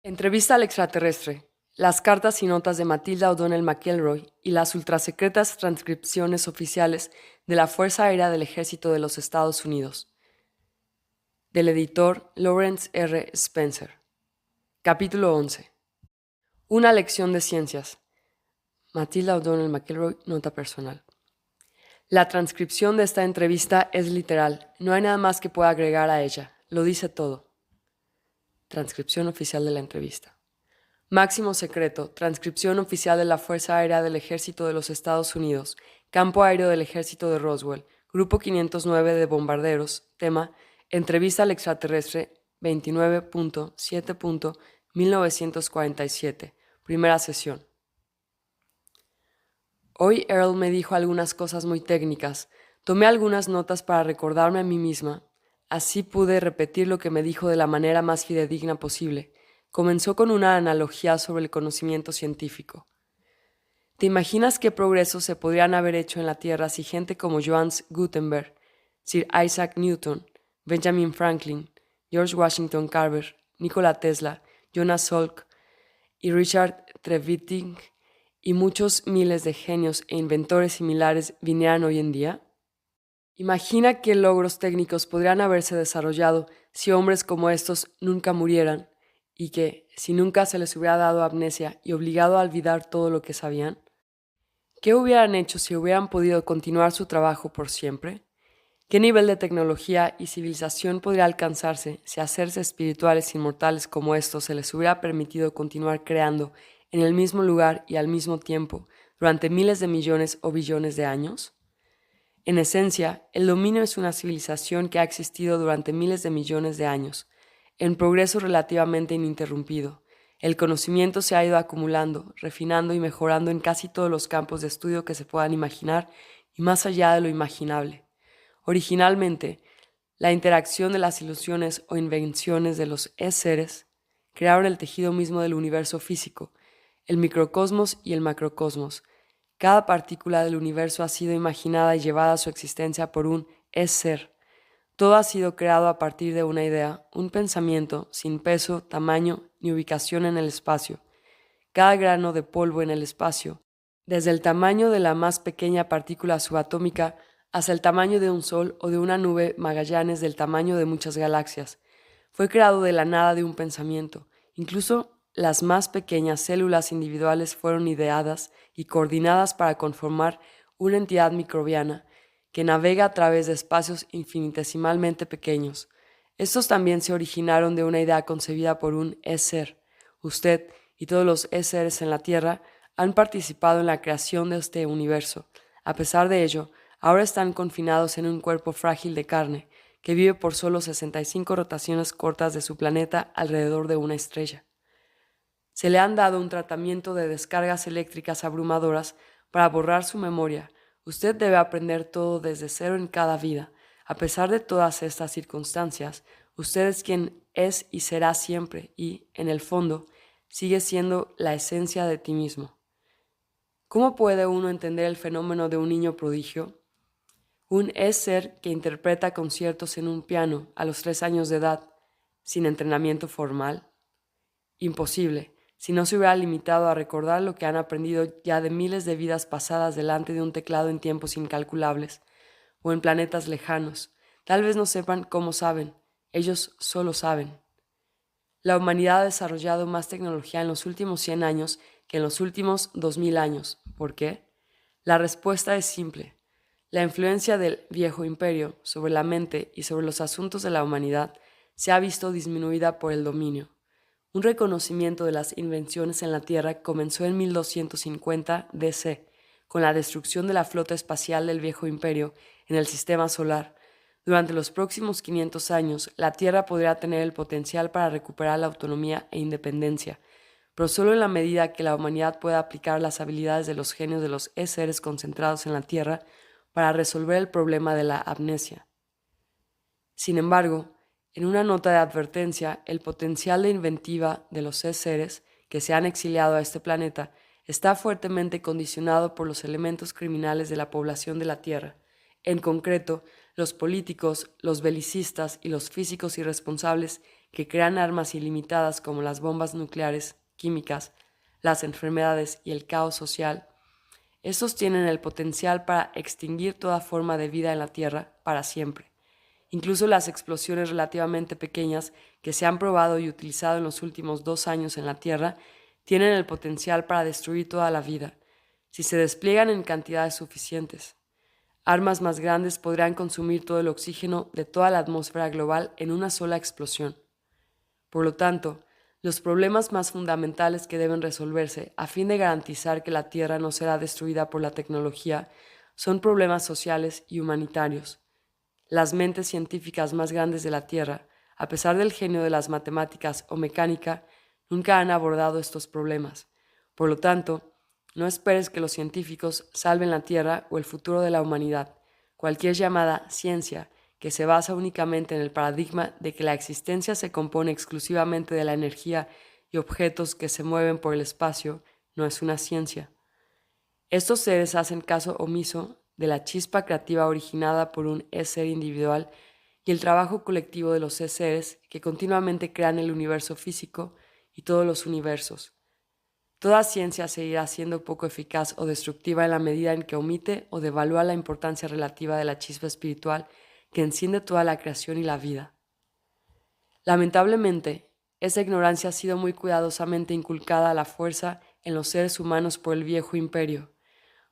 Entrevista al extraterrestre. Las cartas y notas de Matilda O'Donnell McElroy y las ultrasecretas transcripciones oficiales de la Fuerza Aérea del Ejército de los Estados Unidos. Del editor Lawrence R. Spencer. Capítulo 11. Una lección de ciencias. Matilda O'Donnell McElroy, nota personal. La transcripción de esta entrevista es literal. No hay nada más que pueda agregar a ella. Lo dice todo. Transcripción oficial de la entrevista. Máximo secreto. Transcripción oficial de la Fuerza Aérea del Ejército de los Estados Unidos. Campo Aéreo del Ejército de Roswell. Grupo 509 de bombarderos. Tema: Entrevista al extraterrestre 29.7.1947. Primera sesión. Hoy Earl me dijo algunas cosas muy técnicas. Tomé algunas notas para recordarme a mí misma. Así pude repetir lo que me dijo de la manera más fidedigna posible. Comenzó con una analogía sobre el conocimiento científico. ¿Te imaginas qué progresos se podrían haber hecho en la Tierra si gente como Johannes Gutenberg, Sir Isaac Newton, Benjamin Franklin, George Washington Carver, Nikola Tesla, Jonas Salk y Richard Trevithick y muchos miles de genios e inventores similares vinieran hoy en día? Imagina qué logros técnicos podrían haberse desarrollado si hombres como estos nunca murieran y que, si nunca se les hubiera dado amnesia y obligado a olvidar todo lo que sabían. ¿Qué hubieran hecho si hubieran podido continuar su trabajo por siempre? ¿Qué nivel de tecnología y civilización podría alcanzarse si a seres espirituales inmortales como estos se les hubiera permitido continuar creando en el mismo lugar y al mismo tiempo durante miles de millones o billones de años? En esencia, el dominio es una civilización que ha existido durante miles de millones de años, en progreso relativamente ininterrumpido. El conocimiento se ha ido acumulando, refinando y mejorando en casi todos los campos de estudio que se puedan imaginar y más allá de lo imaginable. Originalmente, la interacción de las ilusiones o invenciones de los seres crearon el tejido mismo del universo físico, el microcosmos y el macrocosmos. Cada partícula del universo ha sido imaginada y llevada a su existencia por un ser. Todo ha sido creado a partir de una idea, un pensamiento, sin peso, tamaño ni ubicación en el espacio. Cada grano de polvo en el espacio, desde el tamaño de la más pequeña partícula subatómica hasta el tamaño de un sol o de una nube Magallanes del tamaño de muchas galaxias, fue creado de la nada de un pensamiento. Incluso las más pequeñas células individuales fueron ideadas y coordinadas para conformar una entidad microbiana que navega a través de espacios infinitesimalmente pequeños. Estos también se originaron de una idea concebida por un ser. Usted y todos los seres en la Tierra han participado en la creación de este universo. A pesar de ello, ahora están confinados en un cuerpo frágil de carne que vive por solo 65 rotaciones cortas de su planeta alrededor de una estrella. Se le han dado un tratamiento de descargas eléctricas abrumadoras para borrar su memoria. Usted debe aprender todo desde cero en cada vida. A pesar de todas estas circunstancias, usted es quien es y será siempre y, en el fondo, sigue siendo la esencia de ti mismo. ¿Cómo puede uno entender el fenómeno de un niño prodigio? Un ser que interpreta conciertos en un piano a los 3 años de edad, sin entrenamiento formal. Imposible, si no se hubiera limitado a recordar lo que han aprendido ya de miles de vidas pasadas delante de un teclado en tiempos incalculables, o en planetas lejanos. Tal vez no sepan cómo saben, ellos solo saben. La humanidad ha desarrollado más tecnología en los últimos 100 años que en los últimos 2000 años. ¿Por qué? La respuesta es simple. La influencia del viejo imperio sobre la mente y sobre los asuntos de la humanidad se ha visto disminuida por el dominio. Un reconocimiento de las invenciones en la Tierra comenzó en 1250 DC, con la destrucción de la flota espacial del viejo imperio en el sistema solar. Durante los próximos 500 años, la Tierra podría tener el potencial para recuperar la autonomía e independencia, pero solo en la medida que la humanidad pueda aplicar las habilidades de los genios de los seres concentrados en la Tierra para resolver el problema de la amnesia. Sin embargo, en una nota de advertencia, el potencial de inventiva de los seres que se han exiliado a este planeta está fuertemente condicionado por los elementos criminales de la población de la Tierra, en concreto, los políticos, los belicistas y los físicos irresponsables que crean armas ilimitadas como las bombas nucleares, químicas, las enfermedades y el caos social, estos tienen el potencial para extinguir toda forma de vida en la Tierra para siempre. Incluso las explosiones relativamente pequeñas que se han probado y utilizado en los últimos 2 años en la Tierra tienen el potencial para destruir toda la vida, si se despliegan en cantidades suficientes. Armas más grandes podrían consumir todo el oxígeno de toda la atmósfera global en una sola explosión. Por lo tanto, los problemas más fundamentales que deben resolverse a fin de garantizar que la Tierra no será destruida por la tecnología son problemas sociales y humanitarios. Las mentes científicas más grandes de la Tierra, a pesar del genio de las matemáticas o mecánica, nunca han abordado estos problemas. Por lo tanto, no esperes que los científicos salven la Tierra o el futuro de la humanidad. Cualquier llamada ciencia que se basa únicamente en el paradigma de que la existencia se compone exclusivamente de la energía y objetos que se mueven por el espacio, no es una ciencia. Estos seres hacen caso omiso de la chispa creativa originada por un ser individual y el trabajo colectivo de los seres que continuamente crean el universo físico y todos los universos. Toda ciencia seguirá siendo poco eficaz o destructiva en la medida en que omite o devalúa la importancia relativa de la chispa espiritual que enciende toda la creación y la vida. Lamentablemente, esa ignorancia ha sido muy cuidadosamente inculcada a la fuerza en los seres humanos por el viejo imperio,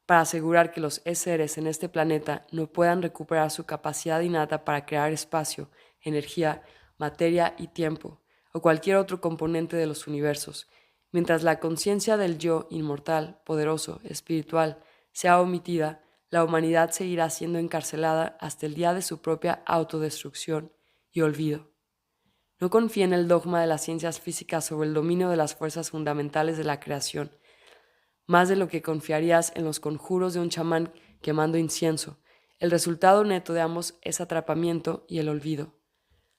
para asegurar que los seres en este planeta no puedan recuperar su capacidad innata para crear espacio, energía, materia y tiempo, o cualquier otro componente de los universos, mientras la conciencia del yo inmortal, poderoso, espiritual, sea omitida. La humanidad seguirá siendo encarcelada hasta el día de su propia autodestrucción y olvido. No confía en el dogma de las ciencias físicas sobre el dominio de las fuerzas fundamentales de la creación, más de lo que confiarías en los conjuros de un chamán quemando incienso. El resultado neto de ambos es atrapamiento y el olvido.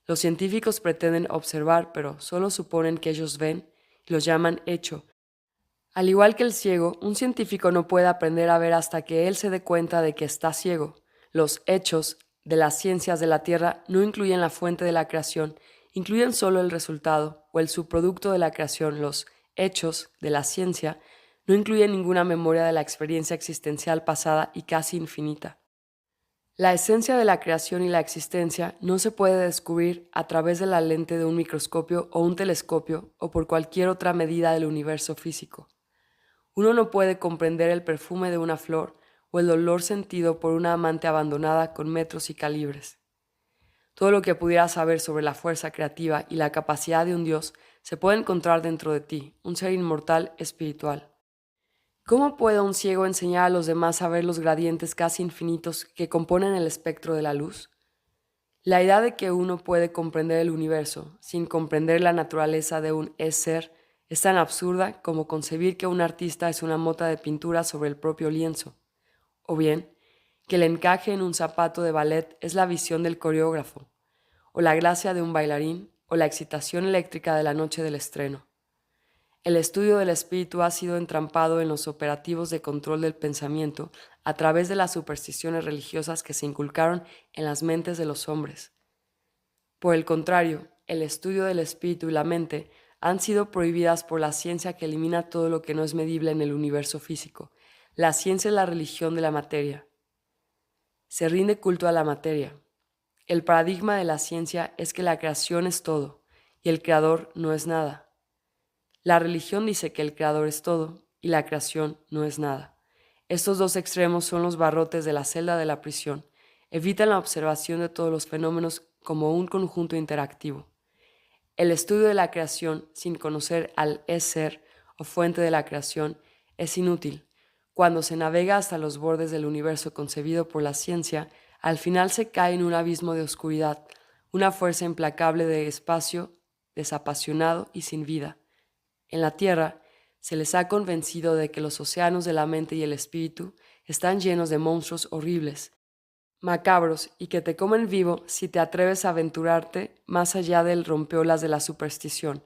Los científicos pretenden observar, pero solo suponen que ellos ven y los llaman hecho. Al igual que el ciego, un científico no puede aprender a ver hasta que él se dé cuenta de que está ciego. Los hechos de las ciencias de la Tierra no incluyen la fuente de la creación, incluyen solo el resultado o el subproducto de la creación. Los hechos de la ciencia no incluyen ninguna memoria de la experiencia existencial pasada y casi infinita. La esencia de la creación y la existencia no se puede descubrir a través de la lente de un microscopio o un telescopio o por cualquier otra medida del universo físico. Uno no puede comprender el perfume de una flor o el dolor sentido por una amante abandonada con metros y calibres. Todo lo que pudieras saber sobre la fuerza creativa y la capacidad de un Dios se puede encontrar dentro de ti, un ser inmortal espiritual. ¿Cómo puede un ciego enseñar a los demás a ver los gradientes casi infinitos que componen el espectro de la luz? La idea de que uno puede comprender el universo sin comprender la naturaleza de un ser es tan absurda como concebir que un artista es una mota de pintura sobre el propio lienzo, o bien que el encaje en un zapato de ballet es la visión del coreógrafo, o la gracia de un bailarín, o la excitación eléctrica de la noche del estreno. El estudio del espíritu ha sido entrampado en los operativos de control del pensamiento a través de las supersticiones religiosas que se inculcaron en las mentes de los hombres. Por el contrario, el estudio del espíritu y la mente han sido prohibidas por la ciencia que elimina todo lo que no es medible en el universo físico. La ciencia es la religión de la materia. Se rinde culto a la materia. El paradigma de la ciencia es que la creación es todo y el creador no es nada. La religión dice que el creador es todo y la creación no es nada. Estos dos extremos son los barrotes de la celda de la prisión. Evitan la observación de todos los fenómenos como un conjunto interactivo. El estudio de la creación sin conocer al ser o fuente de la creación es inútil. Cuando se navega hasta los bordes del universo concebido por la ciencia, al final se cae en un abismo de oscuridad, una fuerza implacable de espacio desapasionado y sin vida. En la Tierra se les ha convencido de que los océanos de la mente y el espíritu están llenos de monstruos horribles, macabros y que te comen vivo si te atreves a aventurarte más allá del rompeolas de la superstición.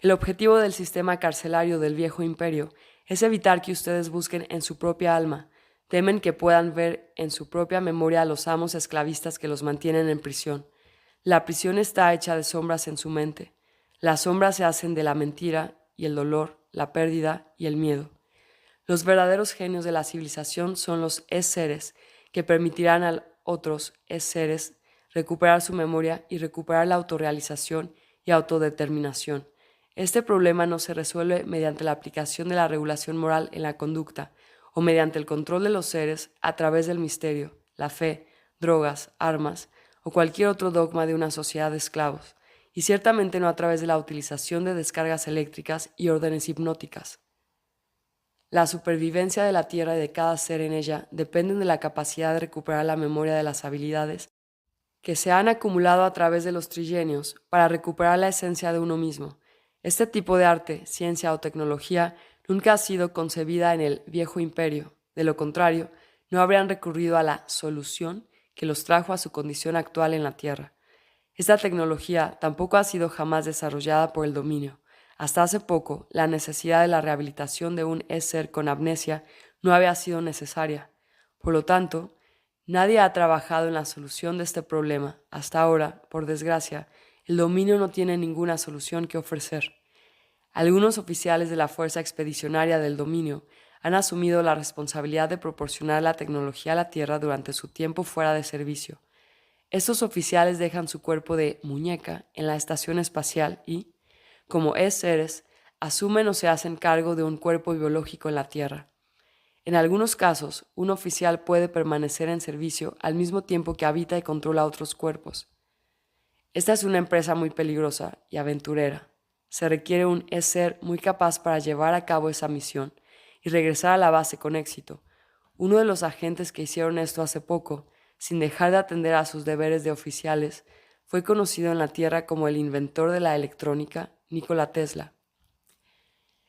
El objetivo del sistema carcelario del viejo imperio es evitar que ustedes busquen en su propia alma. Temen que puedan ver en su propia memoria a los amos esclavistas que los mantienen en prisión. La prisión está hecha de sombras en su mente. Las sombras se hacen de la mentira y el dolor, la pérdida y el miedo. Los verdaderos genios de la civilización son los es-seres que permitirán a otros es-seres recuperar su memoria y recuperar la autorrealización y autodeterminación. Este problema no se resuelve mediante la aplicación de la regulación moral en la conducta o mediante el control de los seres a través del misterio, la fe, drogas, armas o cualquier otro dogma de una sociedad de esclavos, y ciertamente no a través de la utilización de descargas eléctricas y órdenes hipnóticas. La supervivencia de la Tierra y de cada ser en ella dependen de la capacidad de recuperar la memoria de las habilidades que se han acumulado a través de los trigenios para recuperar la esencia de uno mismo. Este tipo de arte, ciencia o tecnología nunca ha sido concebida en el viejo imperio. De lo contrario, no habrían recurrido a la solución que los trajo a su condición actual en la Tierra. Esta tecnología tampoco ha sido jamás desarrollada por el dominio. Hasta hace poco, la necesidad de la rehabilitación de un ser con amnesia no había sido necesaria. Por lo tanto, nadie ha trabajado en la solución de este problema. Hasta ahora, por desgracia, el dominio no tiene ninguna solución que ofrecer. Algunos oficiales de la Fuerza Expedicionaria del Dominio han asumido la responsabilidad de proporcionar la tecnología a la Tierra durante su tiempo fuera de servicio. Estos oficiales dejan su cuerpo de muñeca en la estación espacial y, como seres, asumen o se hacen cargo de un cuerpo biológico en la Tierra. En algunos casos, un oficial puede permanecer en servicio al mismo tiempo que habita y controla otros cuerpos. Esta es una empresa muy peligrosa y aventurera. Se requiere un ser muy capaz para llevar a cabo esa misión y regresar a la base con éxito. Uno de los agentes que hicieron esto hace poco, sin dejar de atender a sus deberes de oficiales, fue conocido en la Tierra como el inventor de la electrónica, Nikola Tesla.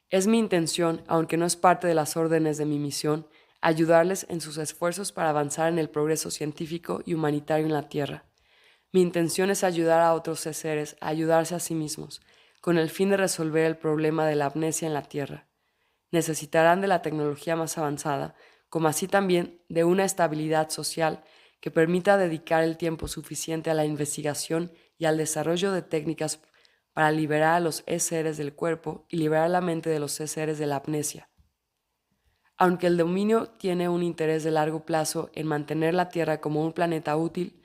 Es mi intención, aunque no es parte de las órdenes de mi misión, ayudarles en sus esfuerzos para avanzar en el progreso científico y humanitario en la Tierra. Mi intención es ayudar a otros seres a ayudarse a sí mismos, con el fin de resolver el problema de la amnesia en la Tierra. Necesitarán de la tecnología más avanzada, como así también de una estabilidad social que permita dedicar el tiempo suficiente a la investigación y al desarrollo de técnicas para liberar a los seres del cuerpo y liberar la mente de los seres de la amnesia. Aunque el dominio tiene un interés de largo plazo en mantener la Tierra como un planeta útil,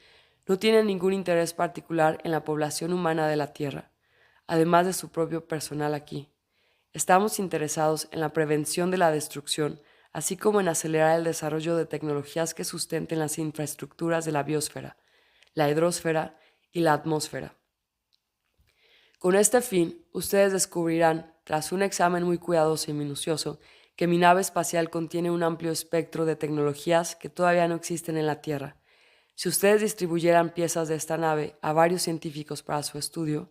no tiene ningún interés particular en la población humana de la Tierra, además de su propio personal aquí. Estamos interesados en la prevención de la destrucción, así como en acelerar el desarrollo de tecnologías que sustenten las infraestructuras de la biosfera, la hidrosfera y la atmósfera. Con este fin, ustedes descubrirán, tras un examen muy cuidadoso y minucioso, que mi nave espacial contiene un amplio espectro de tecnologías que todavía no existen en la Tierra. Si ustedes distribuyeran piezas de esta nave a varios científicos para su estudio,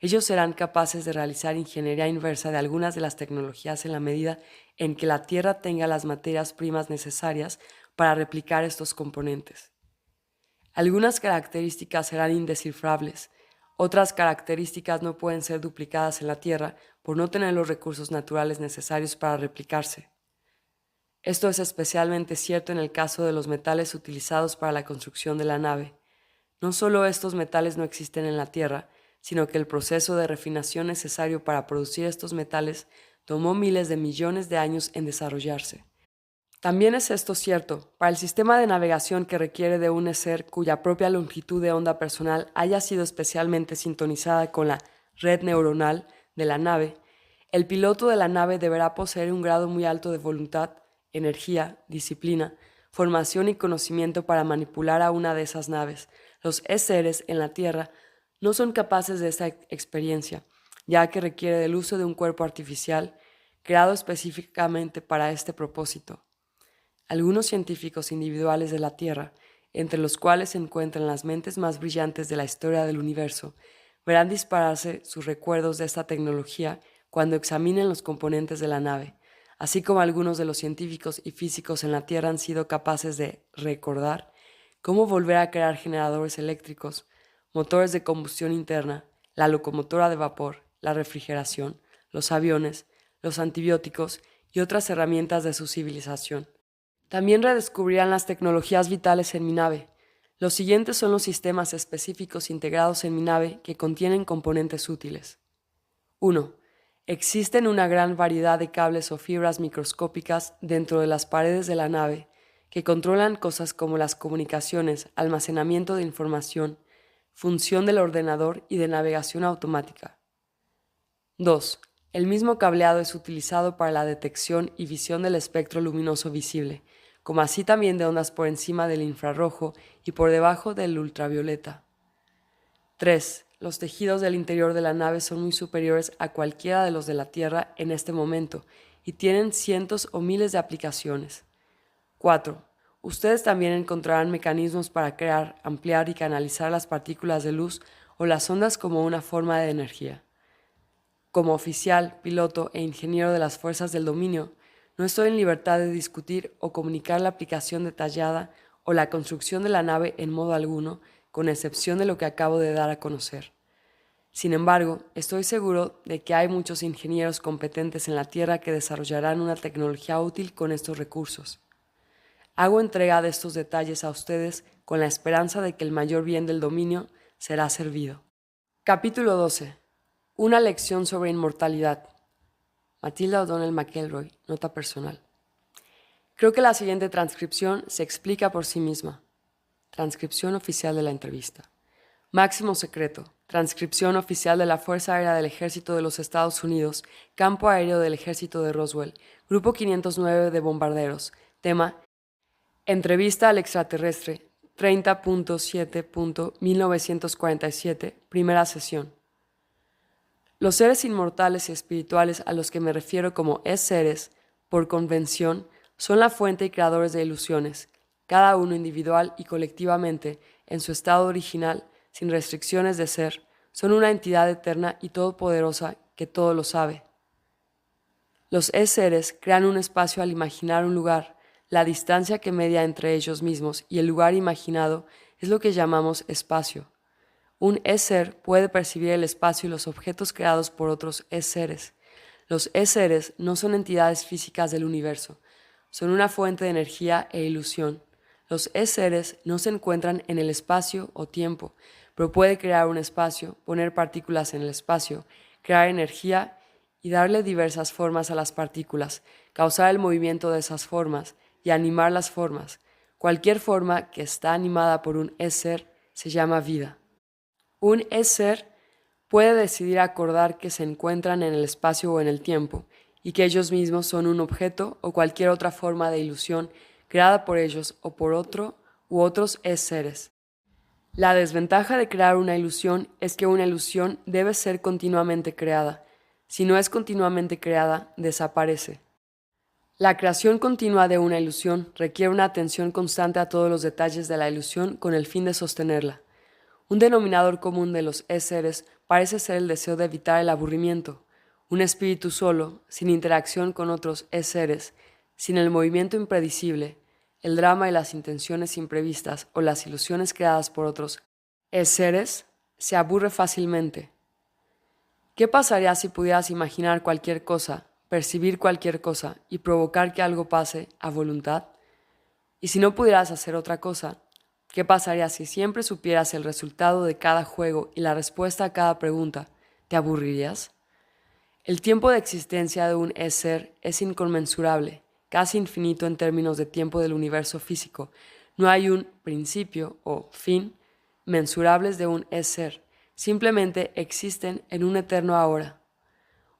ellos serán capaces de realizar ingeniería inversa de algunas de las tecnologías en la medida en que la Tierra tenga las materias primas necesarias para replicar estos componentes. Algunas características serán indescifrables, otras características no pueden ser duplicadas en la Tierra por no tener los recursos naturales necesarios para replicarse. Esto es especialmente cierto en el caso de los metales utilizados para la construcción de la nave. No solo estos metales no existen en la Tierra, sino que el proceso de refinación necesario para producir estos metales tomó miles de millones de años en desarrollarse. También es esto cierto para el sistema de navegación que requiere de un ser cuya propia longitud de onda personal haya sido especialmente sintonizada con la red neuronal de la nave. El piloto de la nave deberá poseer un grado muy alto de voluntad, energía, disciplina, formación y conocimiento para manipular a una de esas naves. Los seres en la Tierra no son capaces de esta experiencia, ya que requiere del uso de un cuerpo artificial creado específicamente para este propósito. Algunos científicos individuales de la Tierra, entre los cuales se encuentran las mentes más brillantes de la historia del universo, verán dispararse sus recuerdos de esta tecnología cuando examinen los componentes de la nave, así como algunos de los científicos y físicos en la Tierra han sido capaces de recordar cómo volver a crear generadores eléctricos, motores de combustión interna, la locomotora de vapor, la refrigeración, los aviones, los antibióticos y otras herramientas de su civilización. También redescubrirán las tecnologías vitales en mi nave, Los siguientes son los sistemas específicos integrados en mi nave que contienen componentes útiles. 1. Existen una gran variedad de cables o fibras microscópicas dentro de las paredes de la nave que controlan cosas como las comunicaciones, almacenamiento de información, función del ordenador y de navegación automática. 2. El mismo cableado es utilizado para la detección y visión del espectro luminoso visible, como así también de ondas por encima del infrarrojo y por debajo del ultravioleta. 3. Los tejidos del interior de la nave son muy superiores a cualquiera de los de la Tierra en este momento y tienen cientos o miles de aplicaciones. 4. Ustedes también encontrarán mecanismos para crear, ampliar y canalizar las partículas de luz o las ondas como una forma de energía. Como oficial, piloto e ingeniero de las fuerzas del dominio, no estoy en libertad de discutir o comunicar la aplicación detallada o la construcción de la nave en modo alguno, con excepción de lo que acabo de dar a conocer. Sin embargo, estoy seguro de que hay muchos ingenieros competentes en la Tierra que desarrollarán una tecnología útil con estos recursos. Hago entrega de estos detalles a ustedes con la esperanza de que el mayor bien del dominio será servido. Capítulo 12. Una lección sobre inmortalidad. Matilda O'Donnell McElroy, nota personal. Creo que la siguiente transcripción se explica por sí misma. Transcripción oficial de la entrevista. Máximo secreto. Transcripción oficial de la Fuerza Aérea del Ejército de los Estados Unidos, Campo Aéreo del Ejército de Roswell, Grupo 509 de Bombarderos. Tema: Entrevista al extraterrestre, 30.7.1947, primera sesión. Los seres inmortales y espirituales a los que me refiero como seres, por convención, son la fuente y creadores de ilusiones, cada uno individual y colectivamente, en su estado original, sin restricciones de ser, son una entidad eterna y todopoderosa que todo lo sabe. Los seres crean un espacio al imaginar un lugar. La distancia que media entre ellos mismos y el lugar imaginado es lo que llamamos espacio. Un ser puede percibir el espacio y los objetos creados por otros seres. Los seres no son entidades físicas del universo, son una fuente de energía e ilusión. Los seres no se encuentran en el espacio o tiempo, pero puede crear un espacio, poner partículas en el espacio, crear energía y darle diversas formas a las partículas, causar el movimiento de esas formas y animar las formas. Cualquier forma que está animada por un ser se llama vida. Un ser puede decidir acordar que se encuentran en el espacio o en el tiempo, y que ellos mismos son un objeto o cualquier otra forma de ilusión creada por ellos o por otro u otros seres. La desventaja de crear una ilusión es que una ilusión debe ser continuamente creada. Si no es continuamente creada, desaparece. La creación continua de una ilusión requiere una atención constante a todos los detalles de la ilusión con el fin de sostenerla. Un denominador común de los seres parece ser el deseo de evitar el aburrimiento. Un espíritu solo, sin interacción con otros seres, sin el movimiento impredecible, el drama y las intenciones imprevistas o las ilusiones creadas por otros seres, se aburre fácilmente. ¿Qué pasaría si pudieras imaginar cualquier cosa, percibir cualquier cosa y provocar que algo pase a voluntad? Y si no pudieras hacer otra cosa, ¿qué pasaría si siempre supieras el resultado de cada juego y la respuesta a cada pregunta? ¿Te aburrirías? El tiempo de existencia de un ser es inconmensurable, casi infinito en términos de tiempo del universo físico. No hay un principio o fin mensurables de un ser, simplemente existen en un eterno ahora.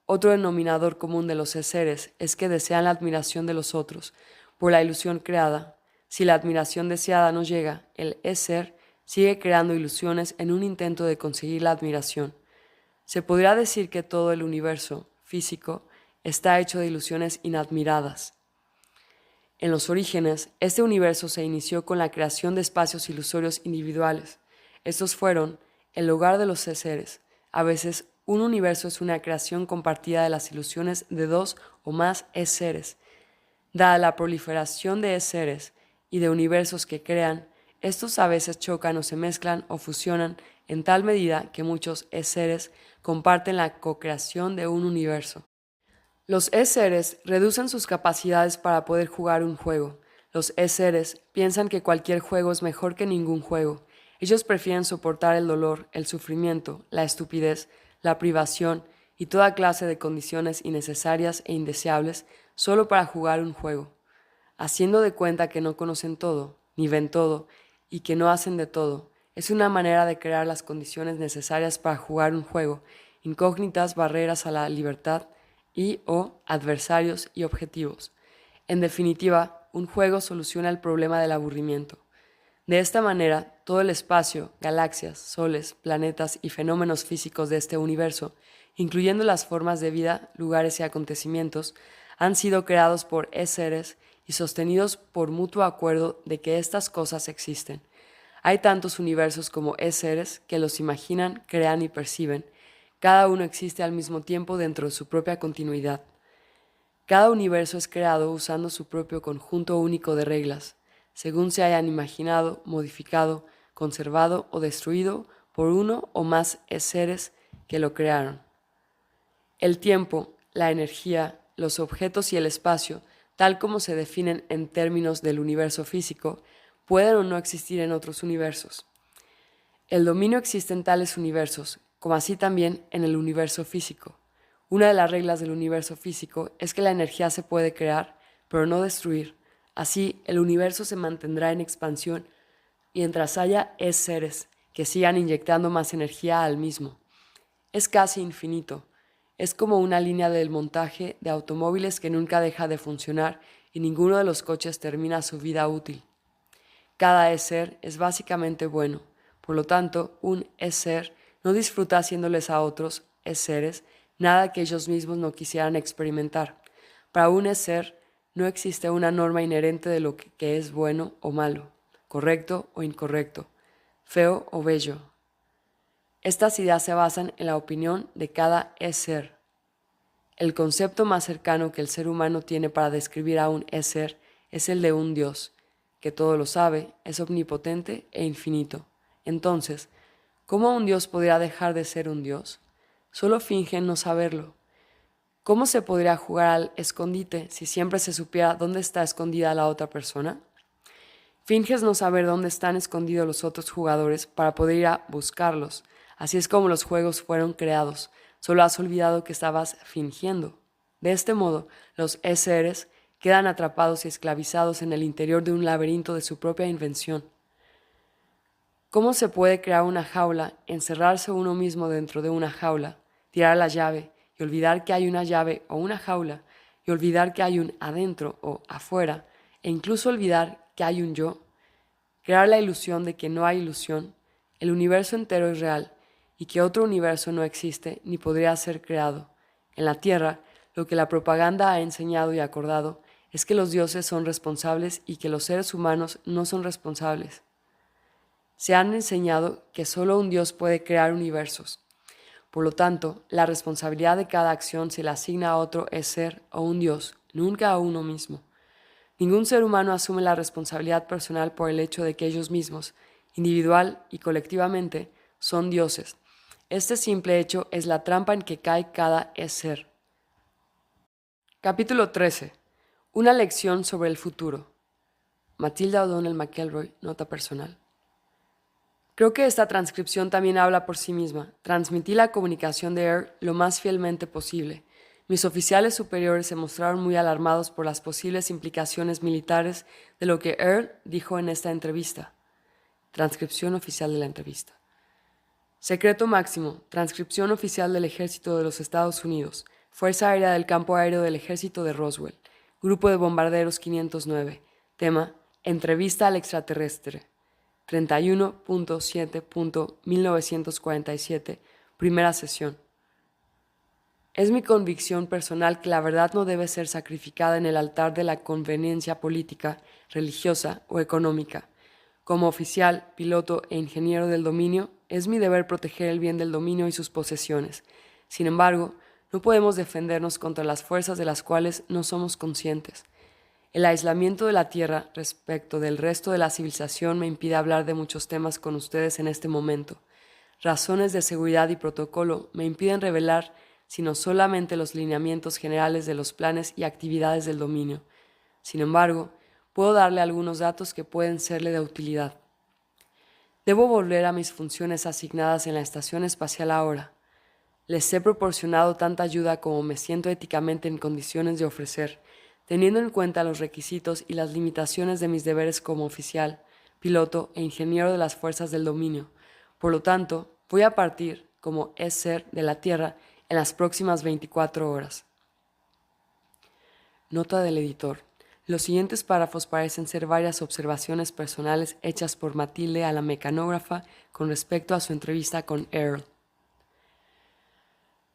Otro denominador común de los seres es que desean la admiración de los otros, por la ilusión creada. Si la admiración deseada no llega, el ser sigue creando ilusiones en un intento de conseguir la admiración. Se podría decir que todo el universo físico está hecho de ilusiones inadmiradas. En los orígenes, este universo se inició con la creación de espacios ilusorios individuales. Estos fueron el hogar de los seres. A veces, un universo es una creación compartida de las ilusiones de dos o más seres. Dada la proliferación de seres y de universos que crean, estos a veces chocan o se mezclan o fusionan en tal medida que muchos seres comparten la co-creación de un universo. Los seres reducen sus capacidades para poder jugar un juego. Los seres piensan que cualquier juego es mejor que ningún juego. Ellos prefieren soportar el dolor, el sufrimiento, la estupidez, la privación y toda clase de condiciones innecesarias e indeseables solo para jugar un juego, haciendo de cuenta que no conocen todo, ni ven todo, y que no hacen de todo. Es una manera de crear las condiciones necesarias para jugar un juego, incógnitas barreras a la libertad y o adversarios y objetivos. En definitiva, un juego soluciona el problema del aburrimiento. De esta manera, todo el espacio, galaxias, soles, planetas y fenómenos físicos de este universo, incluyendo las formas de vida, lugares y acontecimientos, han sido creados por seres y sostenidos por mutuo acuerdo de que estas cosas existen. Hay tantos universos como seres que los imaginan, crean y perciben. Cada uno existe al mismo tiempo dentro de su propia continuidad. Cada universo es creado usando su propio conjunto único de reglas, según se hayan imaginado, modificado, conservado o destruido por uno o más seres que lo crearon. El tiempo, la energía, los objetos y el espacio, tal como se definen en términos del universo físico, pueden o no existir en otros universos. El dominio existe en tales universos, como así también en el universo físico. Una de las reglas del universo físico es que la energía se puede crear, pero no destruir. Así, el universo se mantendrá en expansión mientras haya seres que sigan inyectando más energía al mismo. Es casi infinito. Es como una línea del montaje de automóviles que nunca deja de funcionar y ninguno de los coches termina su vida útil. Cada ser es básicamente bueno. Por lo tanto, un ser no disfruta haciéndoles a otros seres nada que ellos mismos no quisieran experimentar. Para un ser no existe una norma inherente de lo que es bueno o malo, correcto o incorrecto, feo o bello. Estas ideas se basan en la opinión de cada ser. El concepto más cercano que el ser humano tiene para describir a un ser es el de un Dios, que todo lo sabe, es omnipotente e infinito. Entonces, ¿cómo un Dios podría dejar de ser un Dios? Solo fingen no saberlo. ¿Cómo se podría jugar al escondite si siempre se supiera dónde está escondida la otra persona? Finges no saber dónde están escondidos los otros jugadores para poder ir a buscarlos. Así es como los juegos fueron creados. Solo has olvidado que estabas fingiendo. De este modo, los seres quedan atrapados y esclavizados en el interior de un laberinto de su propia invención. ¿Cómo se puede crear una jaula, encerrarse uno mismo dentro de una jaula, tirar la llave y olvidar que hay una llave o una jaula, y olvidar que hay un adentro o afuera, e incluso olvidar que hay un yo? Crear la ilusión de que no hay ilusión, el universo entero es real, y que otro universo no existe ni podría ser creado. En la Tierra, lo que la propaganda ha enseñado y acordado es que los dioses son responsables y que los seres humanos no son responsables. Se han enseñado que solo un Dios puede crear universos. Por lo tanto, la responsabilidad de cada acción se le asigna a otro ser o un Dios, nunca a uno mismo. Ningún ser humano asume la responsabilidad personal por el hecho de que ellos mismos, individual y colectivamente, son dioses. Este simple hecho es la trampa en que cae cada ser. Capítulo 13. Una lección sobre el futuro. Matilda O'Donnell McElroy, nota personal. Creo que esta transcripción también habla por sí misma. Transmití la comunicación de Earl lo más fielmente posible. Mis oficiales superiores se mostraron muy alarmados por las posibles implicaciones militares de lo que Earl dijo en esta entrevista. Transcripción oficial de la entrevista. Secreto máximo. Transcripción oficial del Ejército de los Estados Unidos. Fuerza Aérea del Campo Aéreo del Ejército de Roswell. Grupo de Bombarderos 509. Tema: Entrevista al extraterrestre. 31.7.1947, primera sesión. Es mi convicción personal que la verdad no debe ser sacrificada en el altar de la conveniencia política, religiosa o económica. Como oficial, piloto e ingeniero del dominio, es mi deber proteger el bien del dominio y sus posesiones. Sin embargo, no podemos defendernos contra las fuerzas de las cuales no somos conscientes. El aislamiento de la Tierra respecto del resto de la civilización me impide hablar de muchos temas con ustedes en este momento. Razones de seguridad y protocolo me impiden revelar sino solamente los lineamientos generales de los planes y actividades del dominio. Sin embargo, puedo darle algunos datos que pueden serle de utilidad. Debo volver a mis funciones asignadas en la estación espacial ahora. Les he proporcionado tanta ayuda como me siento éticamente en condiciones de ofrecer, teniendo en cuenta los requisitos y las limitaciones de mis deberes como oficial, piloto e ingeniero de las fuerzas del dominio. Por lo tanto, voy a partir, como es ser, de la Tierra en las próximas 24 horas. Nota del editor. Los siguientes párrafos parecen ser varias observaciones personales hechas por Matilde a la mecanógrafa con respecto a su entrevista con Earl.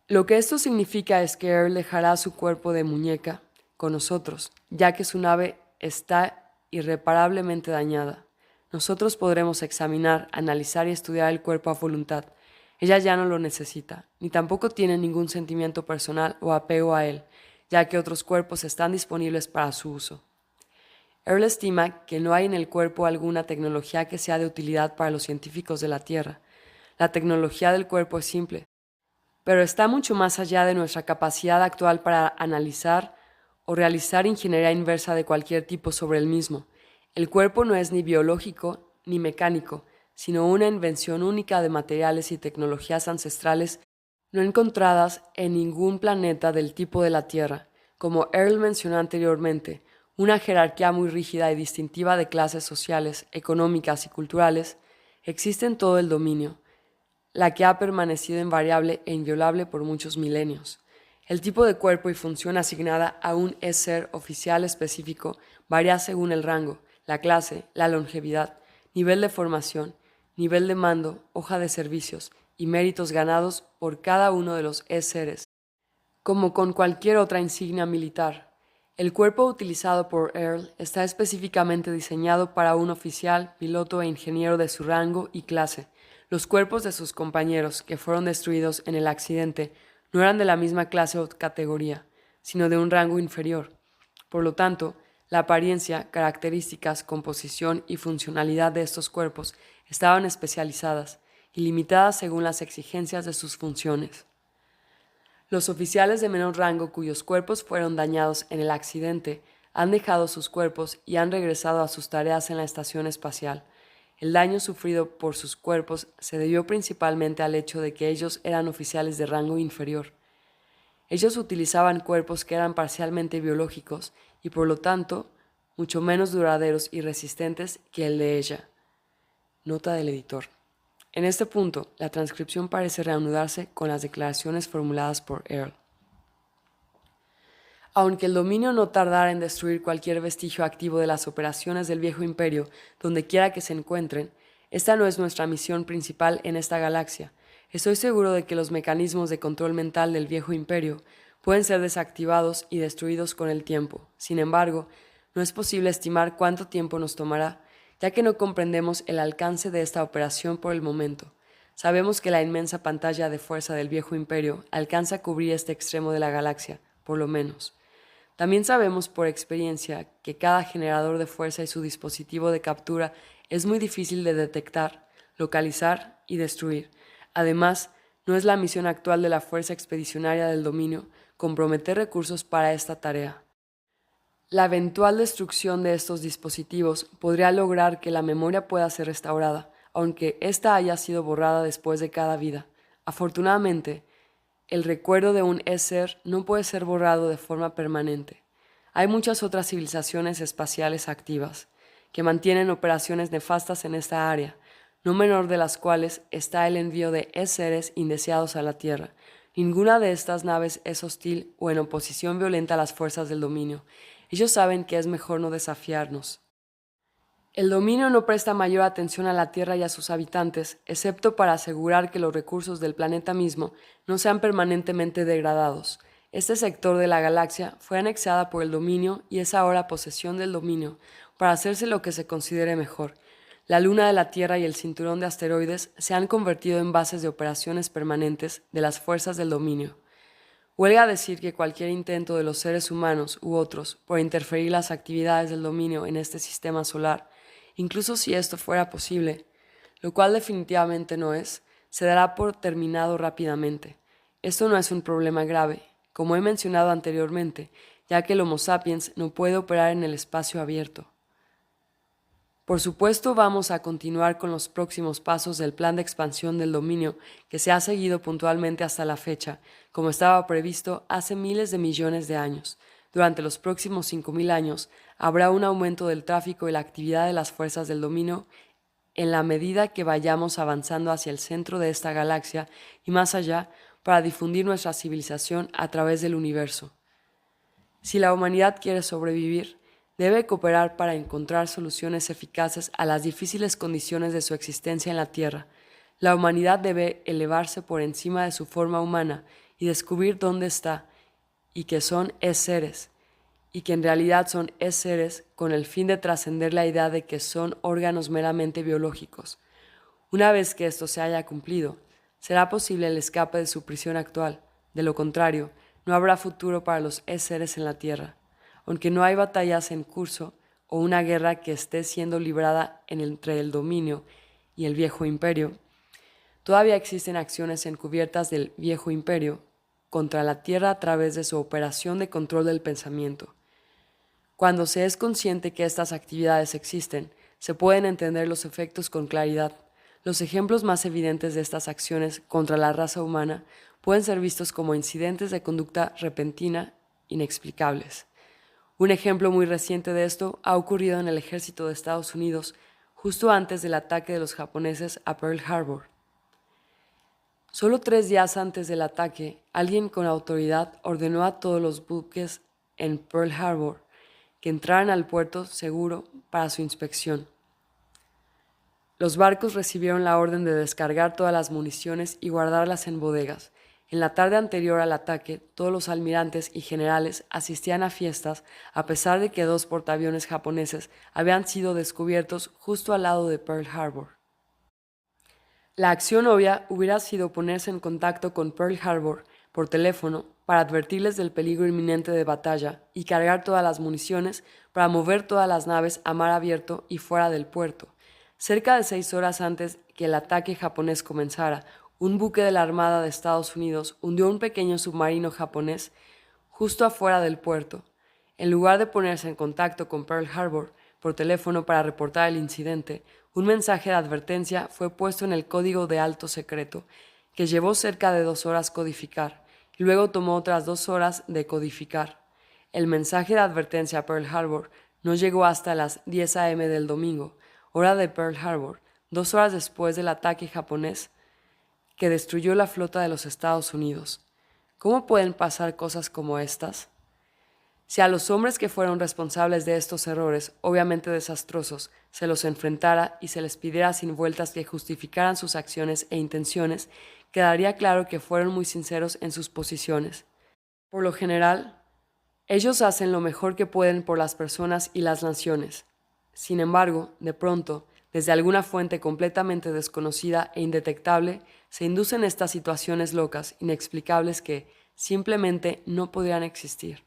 Lo que esto significa es que Earl dejará su cuerpo de muñeca con nosotros, ya que su nave está irreparablemente dañada. Nosotros podremos examinar, analizar y estudiar el cuerpo a voluntad. Ella ya no lo necesita, ni tampoco tiene ningún sentimiento personal o apego a él, ya que otros cuerpos están disponibles para su uso. Earl estima que no hay en el cuerpo alguna tecnología que sea de utilidad para los científicos de la Tierra. La tecnología del cuerpo es simple, pero está mucho más allá de nuestra capacidad actual para analizar o realizar ingeniería inversa de cualquier tipo sobre el mismo. El cuerpo no es ni biológico ni mecánico, sino una invención única de materiales y tecnologías ancestrales no encontradas en ningún planeta del tipo de la Tierra. Como Earl mencionó anteriormente, una jerarquía muy rígida y distintiva de clases sociales, económicas y culturales existe en todo el dominio, la que ha permanecido invariable e inviolable por muchos milenios. El tipo de cuerpo y función asignada a un ser oficial específico varía según el rango, la clase, la longevidad, nivel de formación, nivel de mando, hoja de servicios y méritos ganados por cada uno de los seres. Como con cualquier otra insignia militar, el cuerpo utilizado por Earl está específicamente diseñado para un oficial, piloto e ingeniero de su rango y clase. Los cuerpos de sus compañeros, que fueron destruidos en el accidente, no eran de la misma clase o categoría, sino de un rango inferior. Por lo tanto, la apariencia, características, composición y funcionalidad de estos cuerpos estaban especializadas y limitadas según las exigencias de sus funciones. Los oficiales de menor rango cuyos cuerpos fueron dañados en el accidente han dejado sus cuerpos y han regresado a sus tareas en la estación espacial. El daño sufrido por sus cuerpos se debió principalmente al hecho de que ellos eran oficiales de rango inferior. Ellos utilizaban cuerpos que eran parcialmente biológicos y por lo tanto mucho menos duraderos y resistentes que el de ella. Nota del editor. En este punto, la transcripción parece reanudarse con las declaraciones formuladas por Earl. Aunque el dominio no tardara en destruir cualquier vestigio activo de las operaciones del viejo imperio, donde quiera que se encuentren, esta no es nuestra misión principal en esta galaxia. Estoy seguro de que los mecanismos de control mental del viejo imperio pueden ser desactivados y destruidos con el tiempo. Sin embargo, no es posible estimar cuánto tiempo nos tomará, ya que no comprendemos el alcance de esta operación por el momento. Sabemos que la inmensa pantalla de fuerza del viejo imperio alcanza a cubrir este extremo de la galaxia, por lo menos. También sabemos por experiencia que cada generador de fuerza y su dispositivo de captura es muy difícil de detectar, localizar y destruir. Además, no es la misión actual de la Fuerza Expedicionaria del Dominio comprometer recursos para esta tarea. La eventual destrucción de estos dispositivos podría lograr que la memoria pueda ser restaurada, aunque ésta haya sido borrada después de cada vida. Afortunadamente, el recuerdo de un ser no puede ser borrado de forma permanente. Hay muchas otras civilizaciones espaciales activas que mantienen operaciones nefastas en esta área, no menor de las cuales está el envío de seres indeseados a la Tierra. Ninguna de estas naves es hostil o en oposición violenta a las fuerzas del dominio. Ellos saben que es mejor no desafiarnos. El dominio no presta mayor atención a la Tierra y a sus habitantes, excepto para asegurar que los recursos del planeta mismo no sean permanentemente degradados. Este sector de la galaxia fue anexada por el dominio y es ahora posesión del dominio, para hacerse lo que se considere mejor. La luna de la Tierra y el cinturón de asteroides se han convertido en bases de operaciones permanentes de las fuerzas del dominio. Huelga decir que cualquier intento de los seres humanos u otros por interferir las actividades del dominio en este sistema solar, incluso si esto fuera posible, lo cual definitivamente no es, se dará por terminado rápidamente. Esto no es un problema grave, como he mencionado anteriormente, ya que el Homo sapiens no puede operar en el espacio abierto. Por supuesto, vamos a continuar con los próximos pasos del plan de expansión del dominio que se ha seguido puntualmente hasta la fecha, como estaba previsto hace miles de millones de años. Durante los próximos 5.000 años habrá un aumento del tráfico y la actividad de las fuerzas del dominio en la medida que vayamos avanzando hacia el centro de esta galaxia y más allá para difundir nuestra civilización a través del universo. Si la humanidad quiere sobrevivir, debe cooperar para encontrar soluciones eficaces a las difíciles condiciones de su existencia en la Tierra. La humanidad debe elevarse por encima de su forma humana y descubrir dónde está y que son seres, y que en realidad son seres con el fin de trascender la idea de que son órganos meramente biológicos. Una vez que esto se haya cumplido, será posible el escape de su prisión actual. De lo contrario, no habrá futuro para los seres en la Tierra. Aunque no hay batallas en curso o una guerra que esté siendo librada entre el dominio y el viejo imperio, todavía existen acciones encubiertas del viejo imperio contra la Tierra a través de su operación de control del pensamiento. Cuando se es consciente que estas actividades existen, se pueden entender los efectos con claridad. Los ejemplos más evidentes de estas acciones contra la raza humana pueden ser vistos como incidentes de conducta repentina inexplicables. Un ejemplo muy reciente de esto ha ocurrido en el ejército de Estados Unidos justo antes del ataque de los japoneses a Pearl Harbor. Solo 3 días antes del ataque, alguien con autoridad ordenó a todos los buques en Pearl Harbor que entraran al puerto seguro para su inspección. Los barcos recibieron la orden de descargar todas las municiones y guardarlas en bodegas. En la tarde anterior al ataque, todos los almirantes y generales asistían a fiestas, a pesar de que 2 portaaviones japoneses habían sido descubiertos justo al lado de Pearl Harbor. La acción obvia hubiera sido ponerse en contacto con Pearl Harbor por teléfono para advertirles del peligro inminente de batalla y cargar todas las municiones para mover todas las naves a mar abierto y fuera del puerto. Cerca de 6 horas antes que el ataque japonés comenzara, un buque de la Armada de Estados Unidos hundió un pequeño submarino japonés justo afuera del puerto. En lugar de ponerse en contacto con Pearl Harbor por teléfono para reportar el incidente, un mensaje de advertencia fue puesto en el código de alto secreto, que llevó cerca de 2 horas codificar, y luego tomó otras 2 horas decodificar. El mensaje de advertencia a Pearl Harbor no llegó hasta las 10 a.m. del domingo, hora de Pearl Harbor, 2 horas después del ataque japonés que destruyó la flota de los Estados Unidos. ¿Cómo pueden pasar cosas como estas? Si a los hombres que fueron responsables de estos errores, obviamente desastrosos, se los enfrentara y se les pidiera sin vueltas que justificaran sus acciones e intenciones, quedaría claro que fueron muy sinceros en sus posiciones. Por lo general, ellos hacen lo mejor que pueden por las personas y las naciones. Sin embargo, de pronto, desde alguna fuente completamente desconocida e indetectable, se inducen estas situaciones locas, inexplicables que simplemente no podrían existir.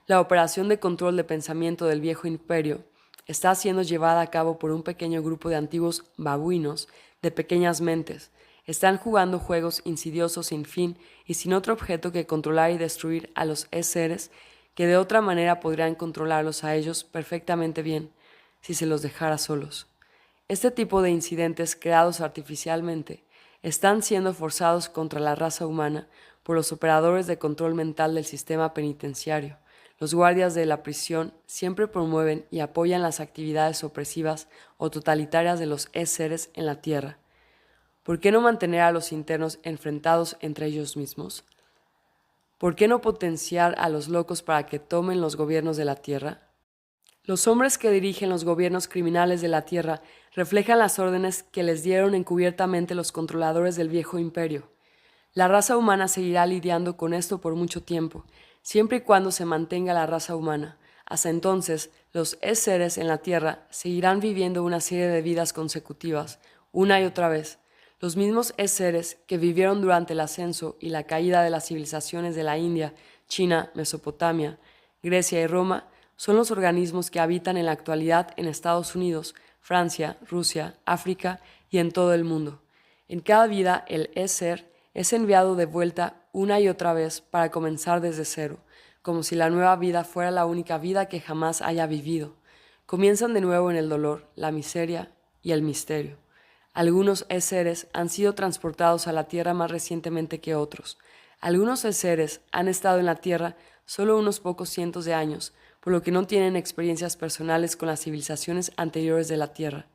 La operación de control de pensamiento del viejo imperio está siendo llevada a cabo por un pequeño grupo de antiguos babuinos de pequeñas mentes. Están jugando juegos insidiosos sin fin y sin otro objeto que controlar y destruir a los seres que de otra manera podrían controlarlos a ellos perfectamente bien si se los dejara solos. Este tipo de incidentes creados artificialmente están siendo forzados contra la raza humana por los operadores de control mental del sistema penitenciario. Los guardias de la prisión siempre promueven y apoyan las actividades opresivas o totalitarias de los seres en la Tierra. ¿Por qué no mantener a los internos enfrentados entre ellos mismos? ¿Por qué no potenciar a los locos para que tomen los gobiernos de la Tierra? Los hombres que dirigen los gobiernos criminales de la Tierra reflejan las órdenes que les dieron encubiertamente los controladores del viejo imperio. La raza humana seguirá lidiando con esto por mucho tiempo, siempre y cuando se mantenga la raza humana. Hasta entonces, los seres en la Tierra seguirán viviendo una serie de vidas consecutivas, una y otra vez. Los mismos seres que vivieron durante el ascenso y la caída de las civilizaciones de la India, China, Mesopotamia, Grecia y Roma son los organismos que habitan en la actualidad en Estados Unidos, Francia, Rusia, África y en todo el mundo. En cada vida, el ser es enviado de vuelta una y otra vez para comenzar desde cero, como si la nueva vida fuera la única vida que jamás haya vivido. comienzan de nuevo en el dolor, la miseria y el misterio. Algunos seres han sido transportados a la Tierra más recientemente que otros. Algunos seres han estado en la Tierra solo unos pocos cientos de años, por lo que no tienen experiencias personales con las civilizaciones anteriores de la Tierra.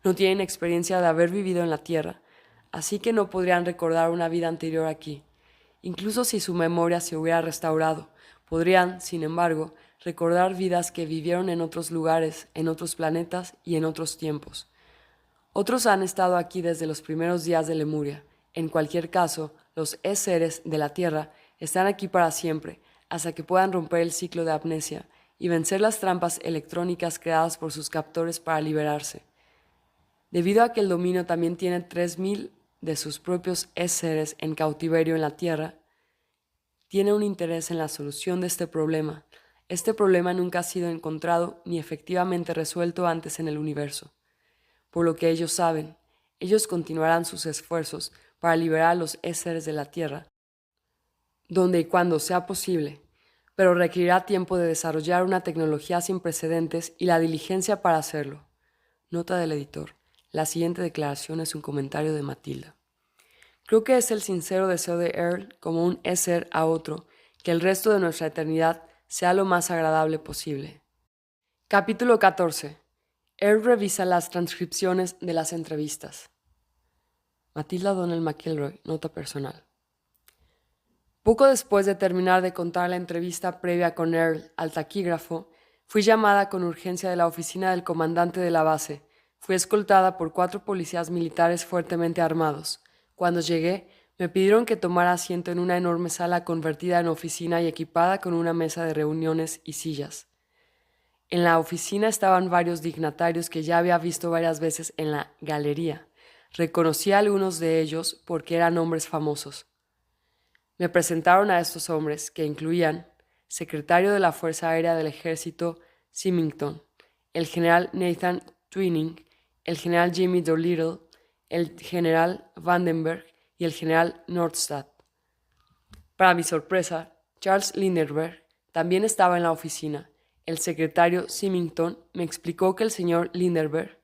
No tienen experiencia de haber vivido en la Tierra, así que no podrían recordar una vida anterior aquí. Incluso si su memoria se hubiera restaurado, podrían, sin embargo, recordar vidas que vivieron en otros lugares, en otros planetas y en otros tiempos. Otros han estado aquí desde los primeros días de Lemuria. En cualquier caso, los seres de la Tierra están aquí para siempre, hasta que puedan romper el ciclo de amnesia y vencer las trampas electrónicas creadas por sus captores para liberarse. Debido a que el dominio también tiene 3000 de sus propios seres en cautiverio en la Tierra, tiene un interés en la solución de este problema. Este problema nunca ha sido encontrado ni efectivamente resuelto antes en el universo. Por lo que ellos saben, ellos continuarán sus esfuerzos para liberar a los seres de la Tierra, donde y cuando sea posible, pero requerirá tiempo de desarrollar una tecnología sin precedentes y la diligencia para hacerlo. Nota del editor. La siguiente declaración es un comentario de Matilda. Creo que es el sincero deseo de Earl, como un ser a otro, que el resto de nuestra eternidad sea lo más agradable posible. Capítulo 14. Earl revisa las transcripciones de las entrevistas. Matilda Donnell McElroy, nota personal. Poco después de terminar de contar la entrevista previa con Earl al taquígrafo, fui llamada con urgencia de la oficina del comandante de la base. Fui escoltada por 4 policías militares fuertemente armados. Cuando llegué, me pidieron que tomara asiento en una enorme sala convertida en oficina y equipada con una mesa de reuniones y sillas. En la oficina estaban varios dignatarios que ya había visto varias veces en la galería. Reconocí a algunos de ellos porque eran hombres famosos. Me presentaron a estos hombres, que incluían secretario de la Fuerza Aérea del Ejército Symington, el general Nathan Twining, el general Jimmy Doolittle, el general Vandenberg y el general Nordstadt. Para mi sorpresa, Charles Lindbergh también estaba en la oficina. El secretario Symington me explicó que el señor Lindbergh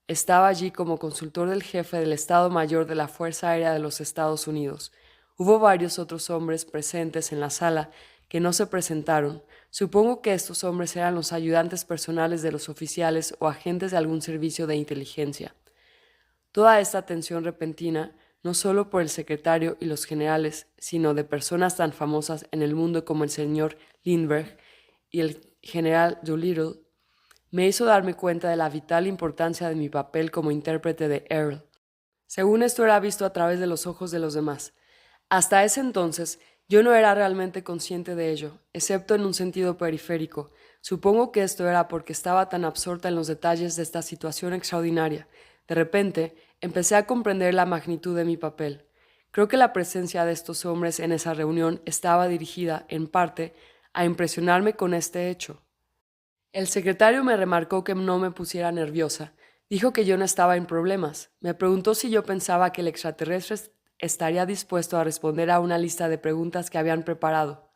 estaba allí como consultor del jefe del Estado Mayor de la Fuerza Aérea de los Estados Unidos. Hubo varios otros hombres presentes en la sala que no se presentaron. Supongo que estos hombres eran los ayudantes personales de los oficiales o agentes de algún servicio de inteligencia. Toda esta atención repentina, no solo por el secretario y los generales, sino de personas tan famosas en el mundo como el señor Lindbergh y el general Doolittle, me hizo darme cuenta de la vital importancia de mi papel como intérprete de Earl. Según esto era visto a través de los ojos de los demás. Hasta ese entonces, yo no era realmente consciente de ello, excepto en un sentido periférico. Supongo que esto era porque estaba tan absorta en los detalles de esta situación extraordinaria. De repente, empecé a comprender la magnitud de mi papel. Creo que la presencia de estos hombres en esa reunión estaba dirigida, en parte, a impresionarme con este hecho. El secretario me remarcó que no me pusiera nerviosa. Dijo que yo no estaba en problemas. Me preguntó si yo pensaba que el extraterrestre estaría dispuesto a responder a una lista de preguntas que habían preparado.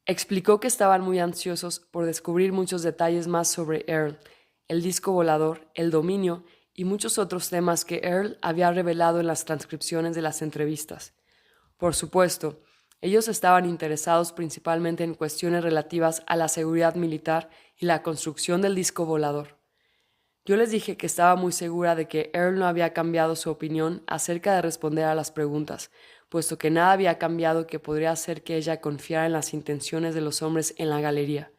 Explicó que estaban muy ansiosos por descubrir muchos detalles más sobre Earl, el disco volador, el dominio y muchos otros temas que Earl había revelado en las transcripciones de las entrevistas. Por supuesto, ellos estaban interesados principalmente en cuestiones relativas a la seguridad militar y la construcción del disco volador. Yo les dije que estaba muy segura de que Earl no había cambiado su opinión acerca de responder a las preguntas, puesto que nada había cambiado que podría hacer que ella confiara en las intenciones de los hombres en la galería.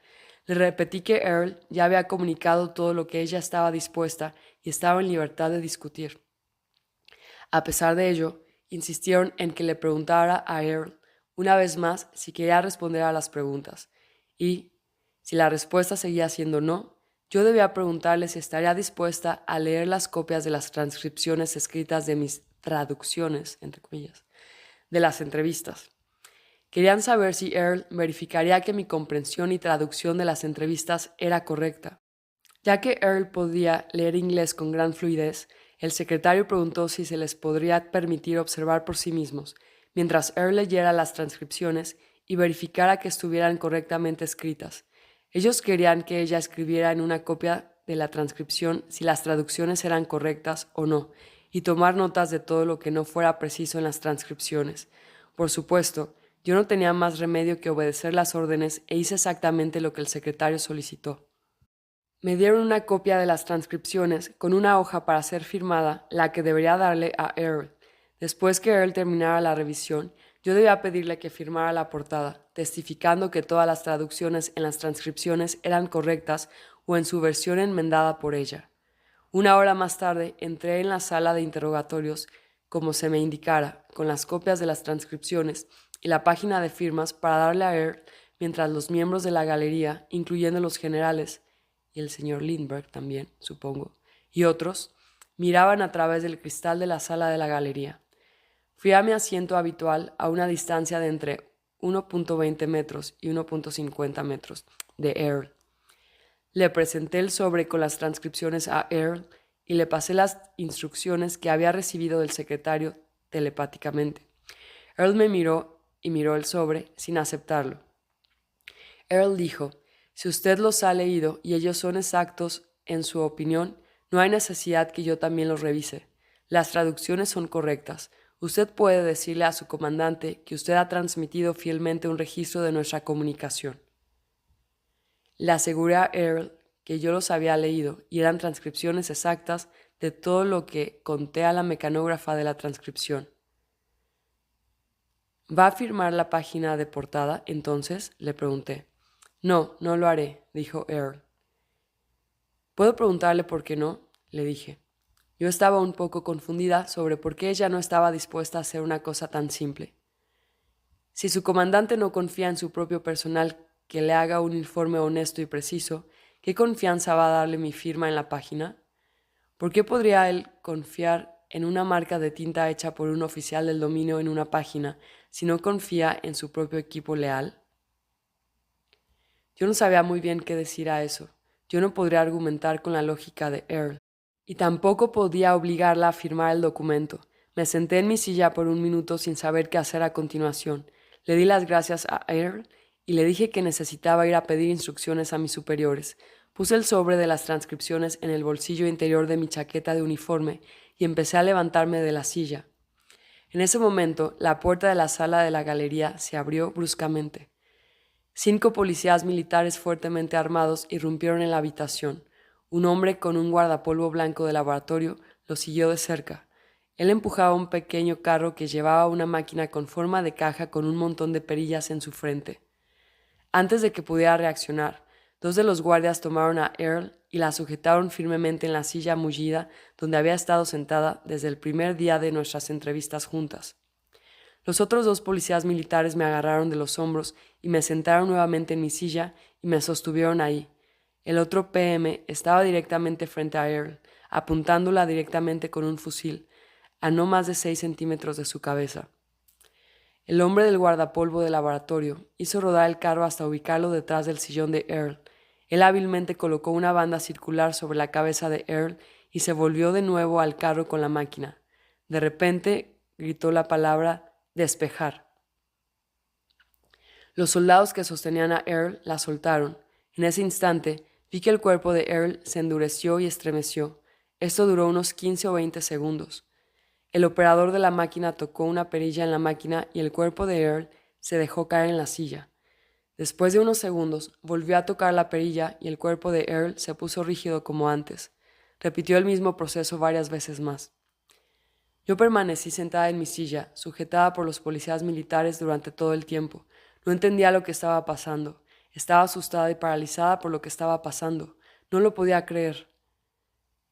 Le repetí que Earl ya había comunicado todo lo que ella estaba dispuesta y estaba en libertad de discutir. A pesar de ello, insistieron en que le preguntara a Earl una vez más si quería responder a las preguntas, y, si la respuesta seguía siendo no, yo debía preguntarle si estaría dispuesta a leer las copias de las transcripciones escritas de mis traducciones, entre comillas, de las entrevistas. Querían saber si Earl verificaría que mi comprensión y traducción de las entrevistas era correcta. Ya que Earl podía leer inglés con gran fluidez, el secretario preguntó si se les podría permitir observar por sí mismos, mientras Earl leyera las transcripciones y verificara que estuvieran correctamente escritas. Ellos querían que ella escribiera en una copia de la transcripción si las traducciones eran correctas o no, y tomar notas de todo lo que no fuera preciso en las transcripciones. Por supuesto, yo no tenía más remedio que obedecer las órdenes e hice exactamente lo que el secretario solicitó. Me dieron una copia de las transcripciones con una hoja para ser firmada, la que debería darle a Earl. Después que Earl terminara la revisión, yo debía pedirle que firmara la portada, testificando que todas las traducciones en las transcripciones eran correctas o en su versión enmendada por ella. Una hora más tarde entré en la sala de interrogatorios, como se me indicara, con las copias de las transcripciones y la página de firmas para darle a Earl, mientras los miembros de la galería, incluyendo los generales, y el señor Lindbergh también, supongo, y otros, miraban a través del cristal de la sala de la galería. Fui a mi asiento habitual a una distancia de entre 1.20 metros y 1.50 metros de Earl. Le presenté el sobre con las transcripciones a Earl y le pasé las instrucciones que había recibido del secretario telepáticamente. Earl me miró y miró el sobre sin aceptarlo. Earl dijo: si usted los ha leído y ellos son exactos en su opinión, no hay necesidad que yo también los revise. Las traducciones son correctas. Usted puede decirle a su comandante que usted ha transmitido fielmente un registro de nuestra comunicación. Le aseguré a Earl que yo los había leído y eran transcripciones exactas de todo lo que conté a la mecanógrafa de la transcripción. ¿Va a firmar la página de portada entonces?, le pregunté. No, no lo haré, dijo Earl. ¿Puedo preguntarle por qué no?, le dije. Yo estaba un poco confundida sobre por qué ella no estaba dispuesta a hacer una cosa tan simple. Si su comandante no confía en su propio personal que le haga un informe honesto y preciso, ¿qué confianza va a darle mi firma en la página? ¿Por qué podría él confiar en una marca de tinta hecha por un oficial del dominio en una página si no confía en su propio equipo leal? Yo no sabía muy bien qué decir a eso. Yo no podría argumentar con la lógica de Earl, y tampoco podía obligarla a firmar el documento. Me senté en mi silla por un minuto sin saber qué hacer a continuación. Le di las gracias a Earl y le dije que necesitaba ir a pedir instrucciones a mis superiores. Puse el sobre de las transcripciones en el bolsillo interior de mi chaqueta de uniforme y empecé a levantarme de la silla. En ese momento, la puerta de la sala de la galería se abrió bruscamente. 5 policías militares fuertemente armados irrumpieron en la habitación. Un hombre con un guardapolvo blanco de laboratorio lo siguió de cerca. Él empujaba un pequeño carro que llevaba una máquina con forma de caja con un montón de perillas en su frente. Antes de que pudiera reaccionar, 2 de los guardias tomaron a Earl y la sujetaron firmemente en la silla mullida donde había estado sentada desde el primer día de nuestras entrevistas juntas. Los otros 2 policías militares me agarraron de los hombros y me sentaron nuevamente en mi silla y me sostuvieron ahí. El otro PM estaba directamente frente a Earl, apuntándola directamente con un fusil, a no más de 6 centímetros de su cabeza. El hombre del guardapolvo del laboratorio hizo rodar el carro hasta ubicarlo detrás del sillón de Earl. Él hábilmente colocó una banda circular sobre la cabeza de Earl y se volvió de nuevo al carro con la máquina. De repente gritó la palabra despejar. Los soldados que sostenían a Earl la soltaron. En ese instante vi que el cuerpo de Earl se endureció y estremeció. Esto duró unos 15 o 20 segundos. El operador de la máquina tocó una perilla en la máquina y el cuerpo de Earl se dejó caer en la silla. Después de unos segundos, volvió a tocar la perilla y el cuerpo de Earl se puso rígido como antes. Repitió el mismo proceso varias veces más. Yo permanecí sentada en mi silla, sujetada por los policías militares durante todo el tiempo. No entendía lo que estaba pasando. Estaba asustada y paralizada por lo que estaba pasando. No lo podía creer.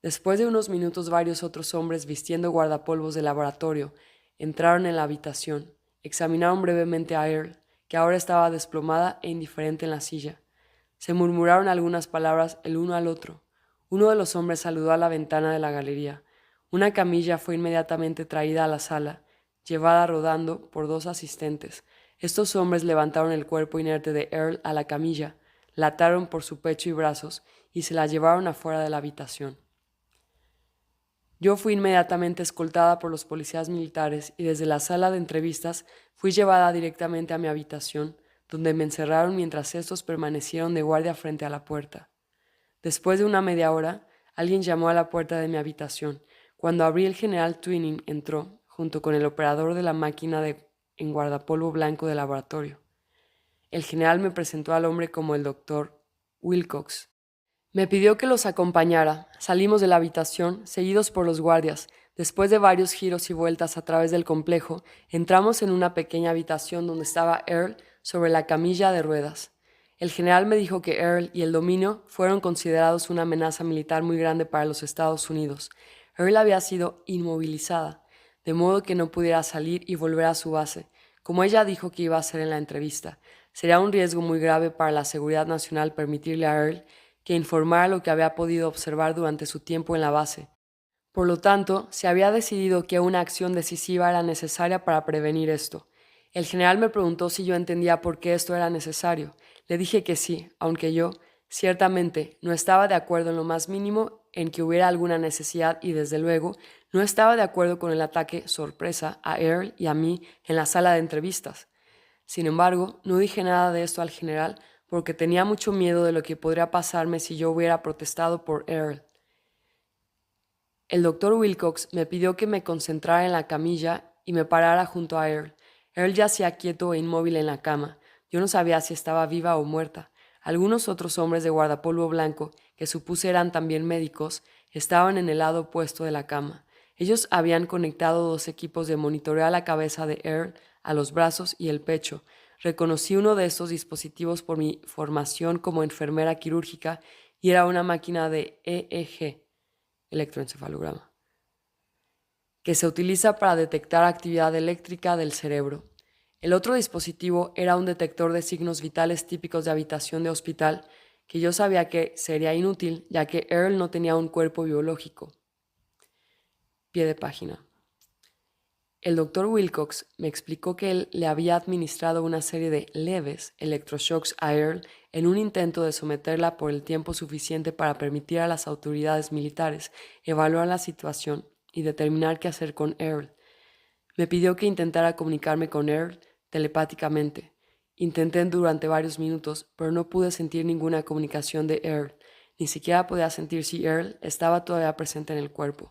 Después de unos minutos, varios otros hombres vistiendo guardapolvos de laboratorio entraron en la habitación. Examinaron brevemente a Earl, que ahora estaba desplomada e indiferente en la silla. Se murmuraron algunas palabras el uno al otro. Uno de los hombres saludó a la ventana de la galería. Una camilla fue inmediatamente traída a la sala, llevada rodando por 2 asistentes. Estos hombres levantaron el cuerpo inerte de Earl a la camilla, la ataron por su pecho y brazos y se la llevaron afuera de la habitación. Yo fui inmediatamente escoltada por los policías militares y desde la sala de entrevistas fui llevada directamente a mi habitación, donde me encerraron mientras estos permanecieron de guardia frente a la puerta. Después de una media hora, alguien llamó a la puerta de mi habitación. Cuando abrí, el general Twining entró, junto con el operador de la máquina en guardapolvo blanco de laboratorio. El general me presentó al hombre como el doctor Wilcox. Me pidió que los acompañara. Salimos de la habitación, seguidos por los guardias. Después de varios giros y vueltas a través del complejo, entramos en una pequeña habitación donde estaba Earl sobre la camilla de ruedas. El general me dijo que Earl y el dominio fueron considerados una amenaza militar muy grande para los Estados Unidos. Earl había sido inmovilizada, de modo que no pudiera salir y volver a su base, como ella dijo que iba a hacer en la entrevista. Sería un riesgo muy grave para la seguridad nacional permitirle a Earl que informara lo que había podido observar durante su tiempo en la base. Por lo tanto, se había decidido que una acción decisiva era necesaria para prevenir esto. El general me preguntó si yo entendía por qué esto era necesario. Le dije que sí, aunque yo, ciertamente, no estaba de acuerdo en lo más mínimo en que hubiera alguna necesidad y, desde luego, no estaba de acuerdo con el ataque sorpresa a Earl y a mí en la sala de entrevistas. Sin embargo, no dije nada de esto al general porque tenía mucho miedo de lo que podría pasarme si yo hubiera protestado por Earl. El doctor Wilcox me pidió que me concentrara en la camilla y me parara junto a Earl. Earl yacía quieto e inmóvil en la cama. Yo no sabía si estaba viva o muerta. Algunos otros hombres de guardapolvo blanco, que supuse eran también médicos, estaban en el lado opuesto de la cama. Ellos habían conectado dos equipos de monitoreo a la cabeza de Earl, a los brazos y el pecho. Reconocí uno de estos dispositivos por mi formación como enfermera quirúrgica y era una máquina de EEG, electroencefalograma, que se utiliza para detectar actividad eléctrica del cerebro. El otro dispositivo era un detector de signos vitales típicos de habitación de hospital, que yo sabía que sería inútil ya que Earl no tenía un cuerpo biológico. Pie de página. El doctor Wilcox me explicó que él le había administrado una serie de leves electroshocks a Earl en un intento de someterla por el tiempo suficiente para permitir a las autoridades militares evaluar la situación y determinar qué hacer con Earl. Me pidió que intentara comunicarme con Earl telepáticamente. Intenté durante varios minutos, pero no pude sentir ninguna comunicación de Earl. Ni siquiera podía sentir si Earl estaba todavía presente en el cuerpo.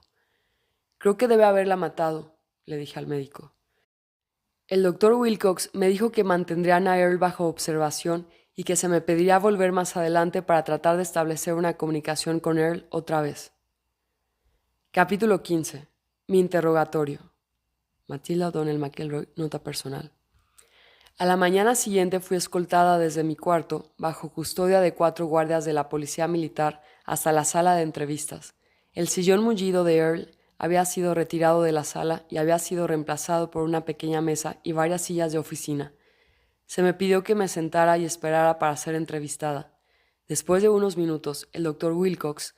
Creo que debe haberla matado, le dije al médico. El doctor Wilcox me dijo que mantendrían a Earl bajo observación y que se me pediría volver más adelante para tratar de establecer una comunicación con Earl otra vez. Capítulo 15. Mi interrogatorio. Matilda O'Donnell McElroy, nota personal. A la mañana siguiente fui escoltada desde mi cuarto, bajo custodia de 4 guardias de la policía militar, hasta la sala de entrevistas. El sillón mullido de Earl había sido retirado de la sala y había sido reemplazado por una pequeña mesa y varias sillas de oficina. Se me pidió que me sentara y esperara para ser entrevistada. Después de unos minutos, el doctor Wilcox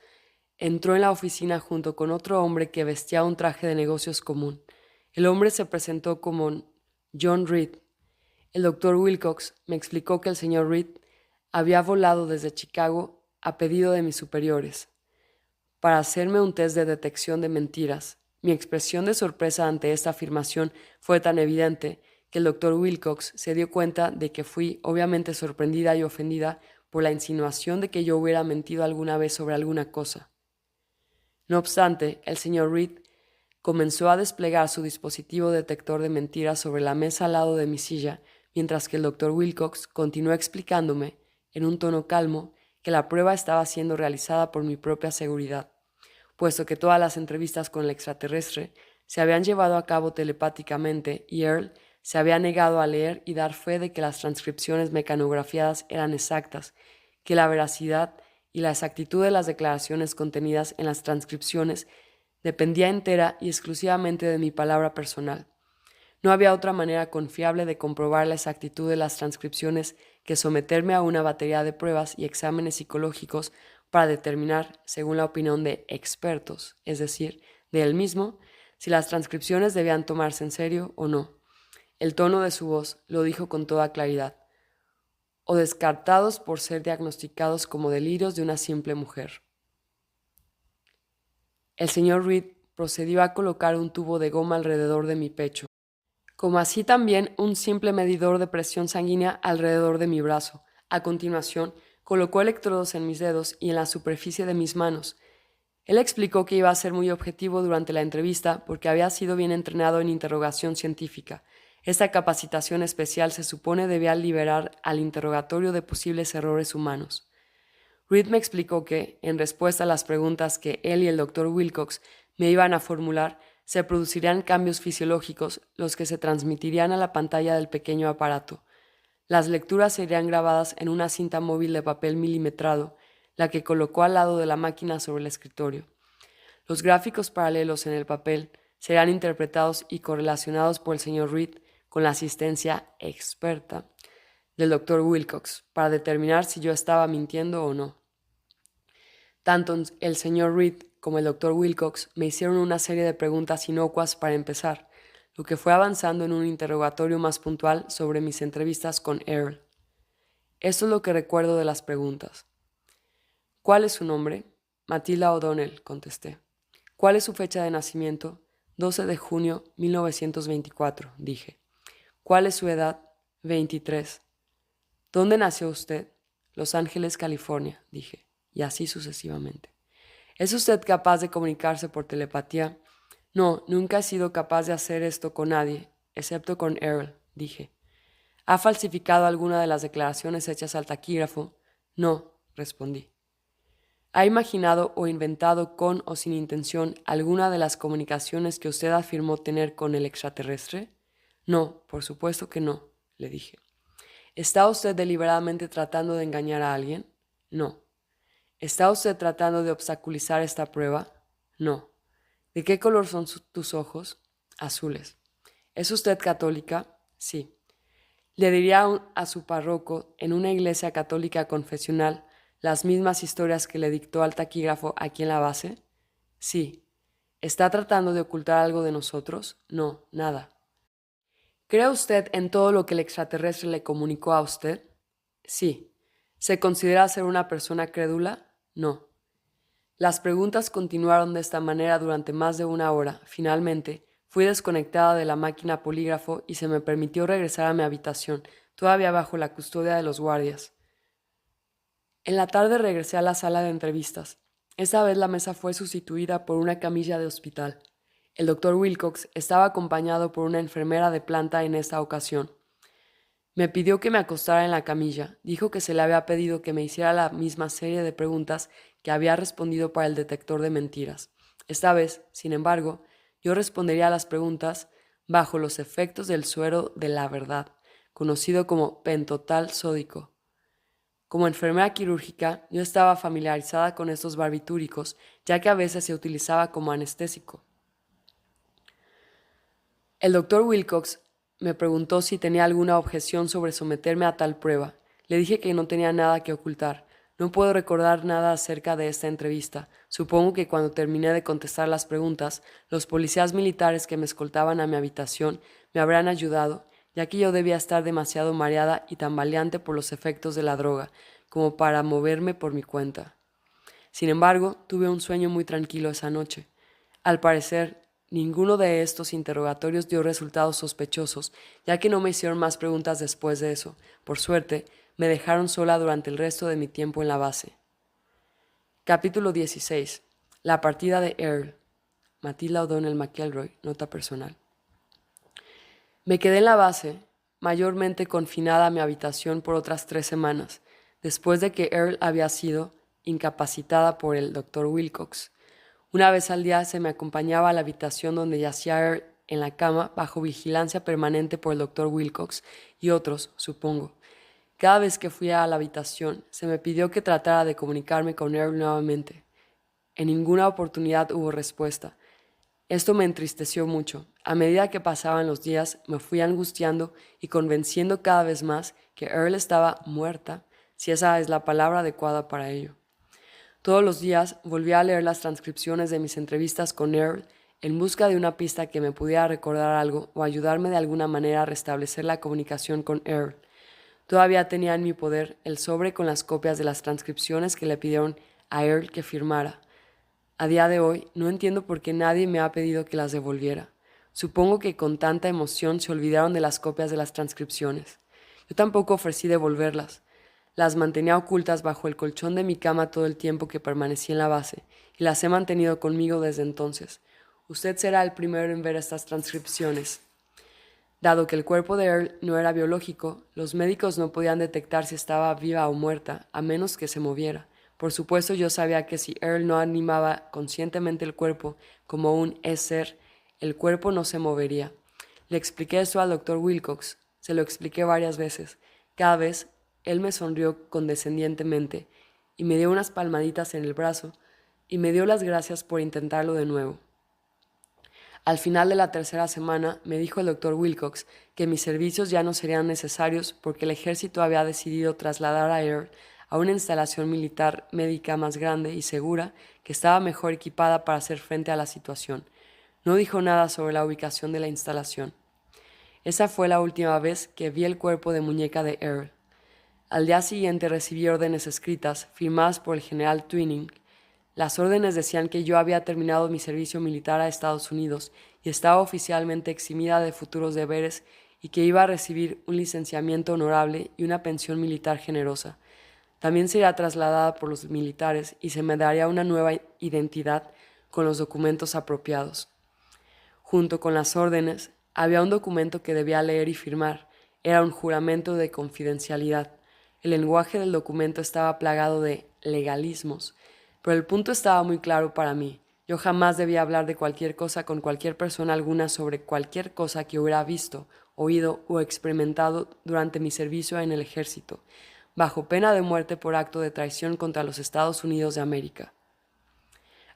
entró en la oficina junto con otro hombre que vestía un traje de negocios común. El hombre se presentó como John Reed. El doctor Wilcox me explicó que el señor Reed había volado desde Chicago a pedido de mis superiores para hacerme un test de detección de mentiras. Mi expresión de sorpresa ante esta afirmación fue tan evidente que el doctor Wilcox se dio cuenta de que fui obviamente sorprendida y ofendida por la insinuación de que yo hubiera mentido alguna vez sobre alguna cosa. No obstante, el señor Reed comenzó a desplegar su dispositivo detector de mentiras sobre la mesa al lado de mi silla, mientras que el doctor Wilcox continuó explicándome, en un tono calmo, que la prueba estaba siendo realizada por mi propia seguridad, puesto que todas las entrevistas con el extraterrestre se habían llevado a cabo telepáticamente y Earl se había negado a leer y dar fe de que las transcripciones mecanografiadas eran exactas, que la veracidad y la exactitud de las declaraciones contenidas en las transcripciones dependía entera y exclusivamente de mi palabra personal. No había otra manera confiable de comprobar la exactitud de las transcripciones que someterme a una batería de pruebas y exámenes psicológicos para determinar, según la opinión de expertos, es decir, de él mismo, si las transcripciones debían tomarse en serio o no. El tono de su voz lo dijo con toda claridad. O descartados por ser diagnosticados como delirios de una simple mujer. El señor Reed procedió a colocar un tubo de goma alrededor de mi pecho. como así también un simple medidor de presión sanguínea alrededor de mi brazo. A continuación, colocó electrodos en mis dedos y en la superficie de mis manos. Él explicó que iba a ser muy objetivo durante la entrevista porque había sido bien entrenado en interrogación científica. Esta capacitación especial se supone debía liberar al interrogatorio de posibles errores humanos. Reed me explicó que, en respuesta a las preguntas que él y el Dr. Wilcox me iban a formular, se producirían cambios fisiológicos, los que se transmitirían a la pantalla del pequeño aparato. Las lecturas serían grabadas en una cinta móvil de papel milimetrado, la que colocó al lado de la máquina sobre el escritorio. Los gráficos paralelos en el papel serán interpretados y correlacionados por el señor Reed con la asistencia experta del Dr. Wilcox para determinar si yo estaba mintiendo o no. Tanto el señor Reed como el Dr. Wilcox me hicieron una serie de preguntas inocuas para empezar, lo que fue avanzando en un interrogatorio más puntual sobre mis entrevistas con Earl. Esto es lo que recuerdo de las preguntas. ¿Cuál es su nombre? Matilda O'Donnell, contesté. ¿Cuál es su fecha de nacimiento? 12 de junio 1924, dije. ¿Cuál es su edad? 23. ¿Dónde nació usted? Los Ángeles, California, dije, y así sucesivamente. ¿Es usted capaz de comunicarse por telepatía? No, nunca he sido capaz de hacer esto con nadie, excepto con Earl, dije. ¿Ha falsificado alguna de las declaraciones hechas al taquígrafo? No, respondí. ¿Ha imaginado o inventado con o sin intención alguna de las comunicaciones que usted afirmó tener con el extraterrestre? No, por supuesto que no, le dije. ¿Está usted deliberadamente tratando de engañar a alguien? No. ¿Está usted tratando de obstaculizar esta prueba? No. ¿De qué color son tus ojos? Azules. ¿Es usted católica? Sí. ¿Le diría a su párroco en una iglesia católica confesional las mismas historias que le dictó al taquígrafo aquí en la base? Sí. ¿Está tratando de ocultar algo de nosotros? No, nada. ¿Cree usted en todo lo que el extraterrestre le comunicó a usted? Sí. ¿Se considera ser una persona crédula? No. Las preguntas continuaron de esta manera durante más de una hora. Finalmente, fui desconectada de la máquina polígrafo y se me permitió regresar a mi habitación, todavía bajo la custodia de los guardias. En la tarde regresé a la sala de entrevistas. Esta vez la mesa fue sustituida por una camilla de hospital. El Dr. Wilcox estaba acompañado por una enfermera de planta en esta ocasión. Me pidió que me acostara en la camilla. Dijo que se le había pedido que me hiciera la misma serie de preguntas que había respondido para el detector de mentiras. Esta vez, sin embargo, yo respondería a las preguntas bajo los efectos del suero de la verdad, conocido como pentotal sódico. Como enfermera quirúrgica, yo estaba familiarizada con estos barbitúricos, ya que a veces se utilizaba como anestésico. El doctor Wilcox me preguntó si tenía alguna objeción sobre someterme a tal prueba. Le dije que no tenía nada que ocultar. No puedo recordar nada acerca de esta entrevista. Supongo que cuando terminé de contestar las preguntas, los policías militares que me escoltaban a mi habitación me habrán ayudado, ya que yo debía estar demasiado mareada y tambaleante por los efectos de la droga, como para moverme por mi cuenta. Sin embargo, tuve un sueño muy tranquilo esa noche. Al parecer, ninguno de estos interrogatorios dio resultados sospechosos, ya que no me hicieron más preguntas después de eso. Por suerte, me dejaron sola durante el resto de mi tiempo en la base. Capítulo 16. La partida de Earl. Matilda O'Donnell McElroy, nota personal. Me quedé en la base, mayormente confinada a mi habitación por otras 3 semanas, después de que Earl había sido incapacitada por el Dr. Wilcox. Una vez al día se me acompañaba a la habitación donde yacía Earl en la cama bajo vigilancia permanente por el Dr. Wilcox y otros, supongo. Cada vez que fui a la habitación, se me pidió que tratara de comunicarme con Earl nuevamente. En ninguna oportunidad hubo respuesta. Esto me entristeció mucho. A medida que pasaban los días, me fui angustiando y convenciendo cada vez más que Earl estaba muerta, si esa es la palabra adecuada para ello. Todos los días volvía a leer las transcripciones de mis entrevistas con Earl en busca de una pista que me pudiera recordar algo o ayudarme de alguna manera a restablecer la comunicación con Earl. Todavía tenía en mi poder el sobre con las copias de las transcripciones que le pidieron a Earl que firmara. A día de hoy no entiendo por qué nadie me ha pedido que las devolviera. Supongo que con tanta emoción se olvidaron de las copias de las transcripciones. Yo tampoco ofrecí devolverlas. Las mantenía ocultas bajo el colchón de mi cama todo el tiempo que permanecí en la base, y las he mantenido conmigo desde entonces. Usted será el primero en ver estas transcripciones. Dado que el cuerpo de Earl no era biológico, los médicos no podían detectar si estaba viva o muerta, a menos que se moviera. Por supuesto, yo sabía que si Earl no animaba conscientemente el cuerpo como un ser, el cuerpo no se movería. Le expliqué esto al doctor Wilcox. Se lo expliqué varias veces. Cada vez, él me sonrió condescendientemente y me dio unas palmaditas en el brazo y me dio las gracias por intentarlo de nuevo. Al final de la tercera semana, me dijo el doctor Wilcox que mis servicios ya no serían necesarios porque el ejército había decidido trasladar a Earl a una instalación militar médica más grande y segura que estaba mejor equipada para hacer frente a la situación. No dijo nada sobre la ubicación de la instalación. Esa fue la última vez que vi el cuerpo de muñeca de Earl. Al día siguiente recibí órdenes escritas, firmadas por el general Twining. Las órdenes decían que yo había terminado mi servicio militar a Estados Unidos y estaba oficialmente eximida de futuros deberes y que iba a recibir un licenciamiento honorable y una pensión militar generosa. También sería trasladada por los militares y se me daría una nueva identidad con los documentos apropiados. Junto con las órdenes, había un documento que debía leer y firmar. Era un juramento de confidencialidad. El lenguaje del documento estaba plagado de legalismos, pero el punto estaba muy claro para mí. Yo jamás debía hablar de cualquier cosa con cualquier persona alguna sobre cualquier cosa que hubiera visto, oído o experimentado durante mi servicio en el ejército, bajo pena de muerte por acto de traición contra los Estados Unidos de América.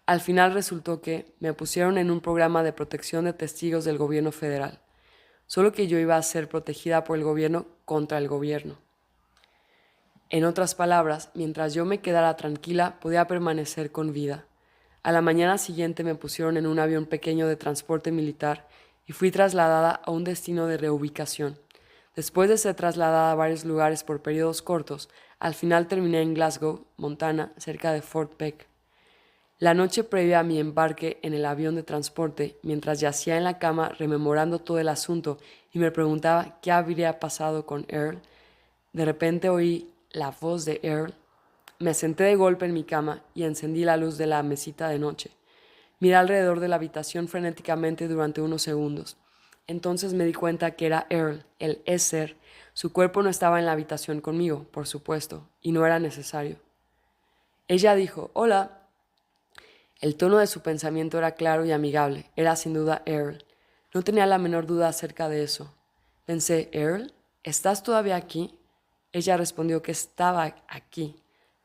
Al final resultó que me pusieron en un programa de protección de testigos del gobierno federal, solo que yo iba a ser protegida por el gobierno contra el gobierno. En otras palabras, mientras yo me quedara tranquila, podía permanecer con vida. A la mañana siguiente me pusieron en un avión pequeño de transporte militar y fui trasladada a un destino de reubicación. Después de ser trasladada a varios lugares por periodos cortos, al final terminé en Glasgow, Montana, cerca de Fort Peck. La noche previa a mi embarque en el avión de transporte, mientras yacía en la cama rememorando todo el asunto y me preguntaba qué habría pasado con Earl, de repente oí la voz de Earl. Me senté de golpe en mi cama y encendí la luz de la mesita de noche. Miré alrededor de la habitación frenéticamente durante unos segundos. Entonces me di cuenta que era Earl, el ser. Su cuerpo no estaba en la habitación conmigo, por supuesto, y no era necesario. Ella dijo, «Hola». El tono de su pensamiento era claro y amigable. Era sin duda Earl. No tenía la menor duda acerca de eso. Pensé, «Earl, ¿estás todavía aquí?» Ella respondió que estaba aquí,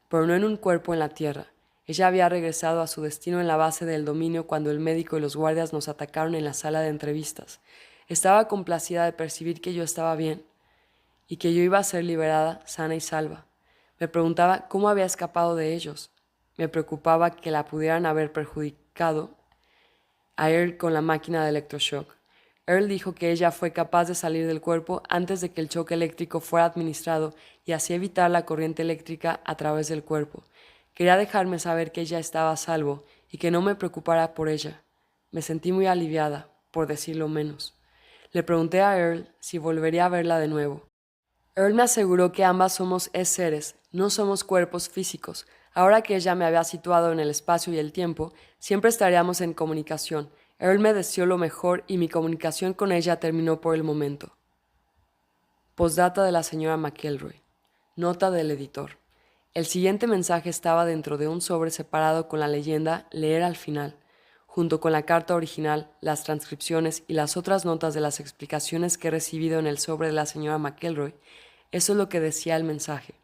pero no en un cuerpo en la tierra. Ella había regresado a su destino en la base del dominio cuando el médico y los guardias nos atacaron en la sala de entrevistas. Estaba complacida de percibir que yo estaba bien y que yo iba a ser liberada sana y salva. Me preguntaba cómo había escapado de ellos. Me preocupaba que la pudieran haber perjudicado a Earl con la máquina de electroshock. Earl dijo que ella fue capaz de salir del cuerpo antes de que el choque eléctrico fuera administrado y así evitar la corriente eléctrica a través del cuerpo. Quería dejarme saber que ella estaba a salvo y que no me preocupara por ella. Me sentí muy aliviada, por decirlo menos. Le pregunté a Earl si volvería a verla de nuevo. Earl me aseguró que ambas somos seres, no somos cuerpos físicos. Ahora que ella me había situado en el espacio y el tiempo, siempre estaríamos en comunicación. Earl me deseó lo mejor y mi comunicación con ella terminó por el momento. Postdata de la señora McElroy. Nota del editor. El siguiente mensaje estaba dentro de un sobre separado con la leyenda «Leer al final», junto con la carta original, las transcripciones y las otras notas de las explicaciones que he recibido en el sobre de la señora McElroy. Eso es lo que decía el mensaje.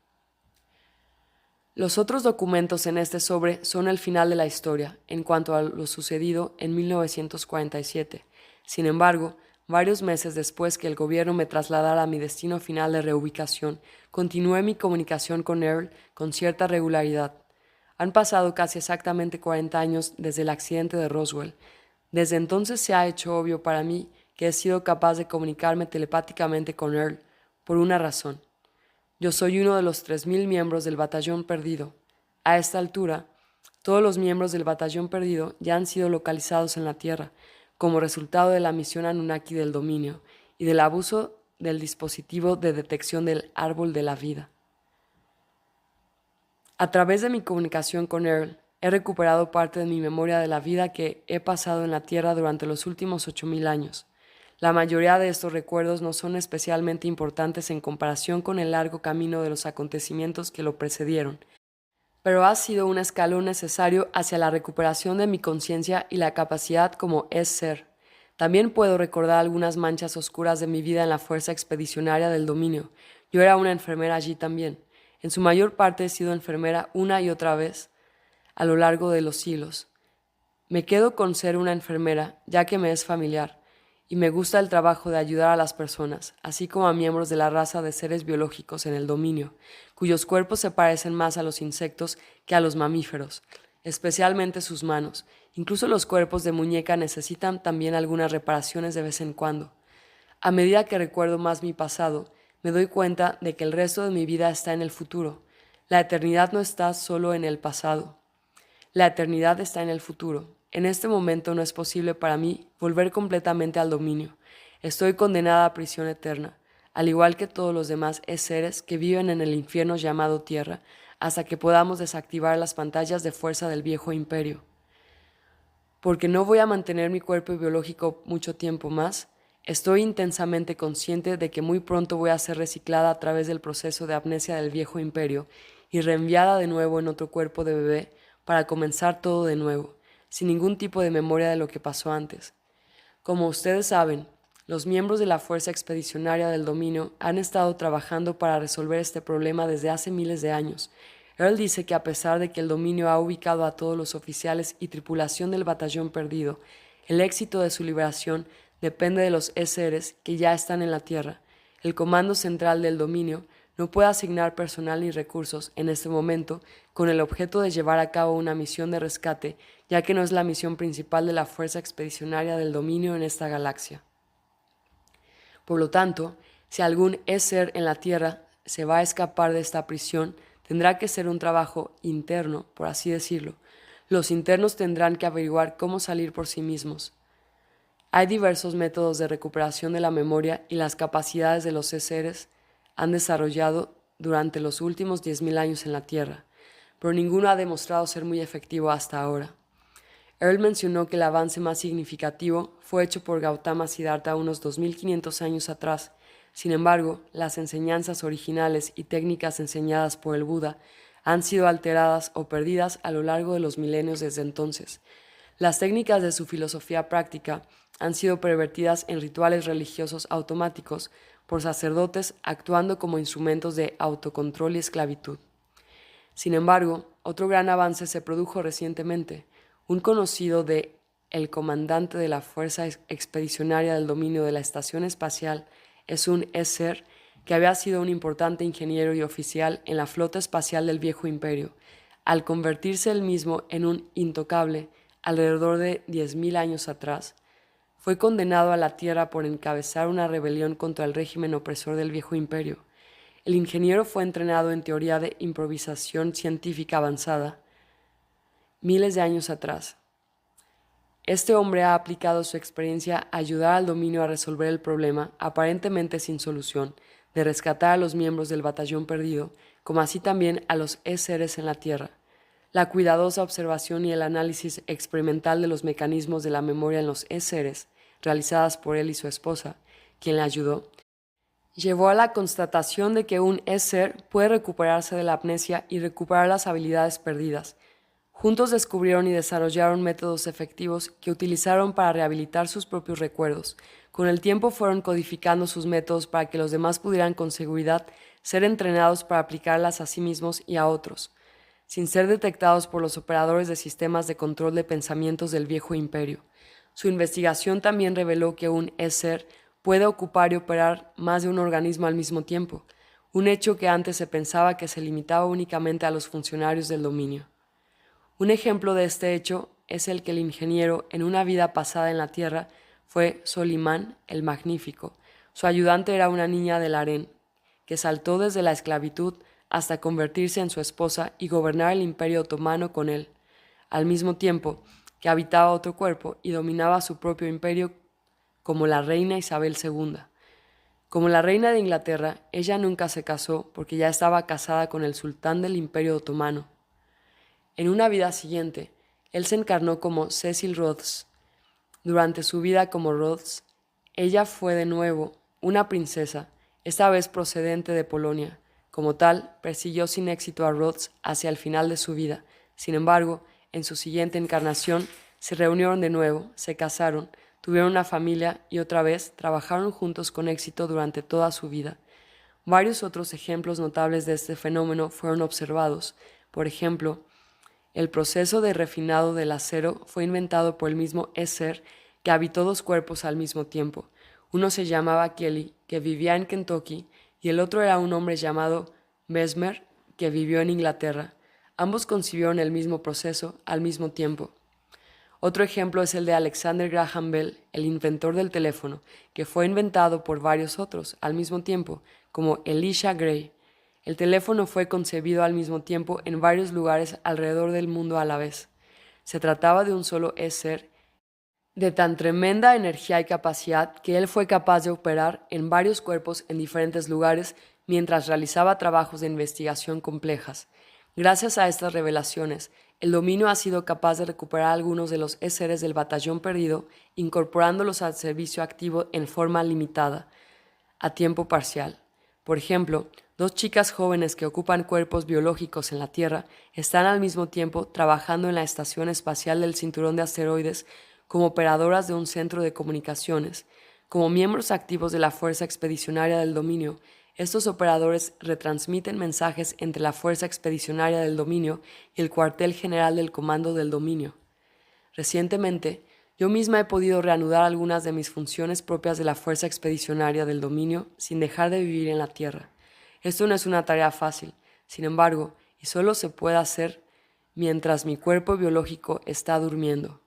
Los otros documentos en este sobre son el final de la historia, en cuanto a lo sucedido en 1947. Sin embargo, varios meses después que el gobierno me trasladara a mi destino final de reubicación, continué mi comunicación con Earl con cierta regularidad. Han pasado casi exactamente 40 años desde el accidente de Roswell. Desde entonces se ha hecho obvio para mí que he sido capaz de comunicarme telepáticamente con Earl, por una razón. Yo soy uno de los 3000 miembros del Batallón Perdido. A esta altura, todos los miembros del Batallón Perdido ya han sido localizados en la Tierra, como resultado de la misión Anunnaki del dominio y del abuso del dispositivo de detección del árbol de la vida. A través de mi comunicación con Earl, he recuperado parte de mi memoria de la vida que he pasado en la Tierra durante los últimos 8000 años. La mayoría de estos recuerdos no son especialmente importantes en comparación con el largo camino de los acontecimientos que lo precedieron, pero ha sido un escalón necesario hacia la recuperación de mi conciencia y la capacidad como es ser. También puedo recordar algunas manchas oscuras de mi vida en la fuerza expedicionaria del dominio. Yo era una enfermera allí también. En su mayor parte he sido enfermera una y otra vez a lo largo de los siglos. Me quedo con ser una enfermera, ya que me es familiar, y me gusta el trabajo de ayudar a las personas, así como a miembros de la raza de seres biológicos en el dominio, cuyos cuerpos se parecen más a los insectos que a los mamíferos, especialmente sus manos. Incluso los cuerpos de muñeca necesitan también algunas reparaciones de vez en cuando. A medida que recuerdo más mi pasado, me doy cuenta de que el resto de mi vida está en el futuro. La eternidad no está solo en el pasado. La eternidad está en el futuro. En este momento no es posible para mí volver completamente al dominio. Estoy condenada a prisión eterna, al igual que todos los demás seres que viven en el infierno llamado Tierra, hasta que podamos desactivar las pantallas de fuerza del viejo imperio. Porque no voy a mantener mi cuerpo biológico mucho tiempo más, estoy intensamente consciente de que muy pronto voy a ser reciclada a través del proceso de amnesia del viejo imperio y reenviada de nuevo en otro cuerpo de bebé para comenzar todo de nuevo, sin ningún tipo de memoria de lo que pasó antes. Como ustedes saben, los miembros de la Fuerza Expedicionaria del Dominio han estado trabajando para resolver este problema desde hace miles de años. Earl dice que a pesar de que el Dominio ha ubicado a todos los oficiales y tripulación del batallón perdido, el éxito de su liberación depende de los seres que ya están en la Tierra. El Comando Central del Dominio no puede asignar personal ni recursos en este momento con el objeto de llevar a cabo una misión de rescate, ya que no es la misión principal de la Fuerza Expedicionaria del Dominio en esta galaxia. Por lo tanto, si algún ser en la Tierra se va a escapar de esta prisión, tendrá que ser un trabajo interno, por así decirlo. Los internos tendrán que averiguar cómo salir por sí mismos. Hay diversos métodos de recuperación de la memoria y las capacidades de los seres han desarrollado durante los últimos 10.000 años en la Tierra, pero ninguno ha demostrado ser muy efectivo hasta ahora. Earl mencionó que el avance más significativo fue hecho por Gautama Siddhartha unos 2500 años atrás. Sin embargo, las enseñanzas originales y técnicas enseñadas por el Buda han sido alteradas o perdidas a lo largo de los milenios desde entonces. Las técnicas de su filosofía práctica han sido pervertidas en rituales religiosos automáticos por sacerdotes actuando como instrumentos de autocontrol y esclavitud. Sin embargo, otro gran avance se produjo recientemente. Un conocido de el comandante de la Fuerza Expedicionaria del Dominio de la Estación Espacial es un ser que había sido un importante ingeniero y oficial en la flota espacial del Viejo Imperio. Al convertirse él mismo en un intocable alrededor de 10.000 años atrás, fue condenado a la Tierra por encabezar una rebelión contra el régimen opresor del Viejo Imperio. El ingeniero fue entrenado en teoría de improvisación científica avanzada miles de años atrás. Este hombre ha aplicado su experiencia a ayudar al dominio a resolver el problema, aparentemente sin solución, de rescatar a los miembros del batallón perdido, como así también a los seres en la Tierra. La cuidadosa observación y el análisis experimental de los mecanismos de la memoria en los seres, realizadas por él y su esposa, quien le ayudó, llevó a la constatación de que un ser puede recuperarse de la amnesia y recuperar las habilidades perdidas. Juntos descubrieron y desarrollaron métodos efectivos que utilizaron para rehabilitar sus propios recuerdos. Con el tiempo fueron codificando sus métodos para que los demás pudieran con seguridad ser entrenados para aplicarlas a sí mismos y a otros, sin ser detectados por los operadores de sistemas de control de pensamientos del Viejo Imperio. Su investigación también reveló que un ser puede ocupar y operar más de un organismo al mismo tiempo, un hecho que antes se pensaba que se limitaba únicamente a los funcionarios del dominio. Un ejemplo de este hecho es el que el ingeniero, en una vida pasada en la Tierra, fue Solimán el Magnífico. Su ayudante era una niña del harén, que saltó desde la esclavitud hasta convertirse en su esposa y gobernar el Imperio Otomano con él. Al mismo tiempo, que habitaba otro cuerpo y dominaba su propio imperio como la reina Isabel II. Como la reina de Inglaterra, ella nunca se casó porque ya estaba casada con el sultán del Imperio Otomano. En una vida siguiente, él se encarnó como Cecil Rhodes. Durante su vida como Rhodes, ella fue de nuevo una princesa, esta vez procedente de Polonia. Como tal, persiguió sin éxito a Rhodes hacia el final de su vida. Sin embargo, en su siguiente encarnación, se reunieron de nuevo, se casaron, tuvieron una familia y otra vez trabajaron juntos con éxito durante toda su vida. Varios otros ejemplos notables de este fenómeno fueron observados. Por ejemplo, el proceso de refinado del acero fue inventado por el mismo Esser que habitó dos cuerpos al mismo tiempo. Uno se llamaba Kelly, que vivía en Kentucky, y el otro era un hombre llamado Mesmer, que vivió en Inglaterra. Ambos concibieron el mismo proceso al mismo tiempo. Otro ejemplo es el de Alexander Graham Bell, el inventor del teléfono, que fue inventado por varios otros al mismo tiempo, como Elisha Gray. El teléfono fue concebido al mismo tiempo en varios lugares alrededor del mundo a la vez. Se trataba de un solo ser de tan tremenda energía y capacidad que él fue capaz de operar en varios cuerpos en diferentes lugares mientras realizaba trabajos de investigación complejas. Gracias a estas revelaciones, el dominio ha sido capaz de recuperar algunos de los seres del batallón perdido, incorporándolos al servicio activo en forma limitada, a tiempo parcial. Por ejemplo, dos chicas jóvenes que ocupan cuerpos biológicos en la Tierra están al mismo tiempo trabajando en la Estación Espacial del Cinturón de Asteroides como operadoras de un centro de comunicaciones. Como miembros activos de la Fuerza Expedicionaria del Dominio, estos operadores retransmiten mensajes entre la Fuerza Expedicionaria del Dominio y el cuartel general del Comando del Dominio. Recientemente, yo misma he podido reanudar algunas de mis funciones propias de la Fuerza Expedicionaria del Dominio sin dejar de vivir en la Tierra. Esto no es una tarea fácil, sin embargo, y solo se puede hacer mientras mi cuerpo biológico está durmiendo.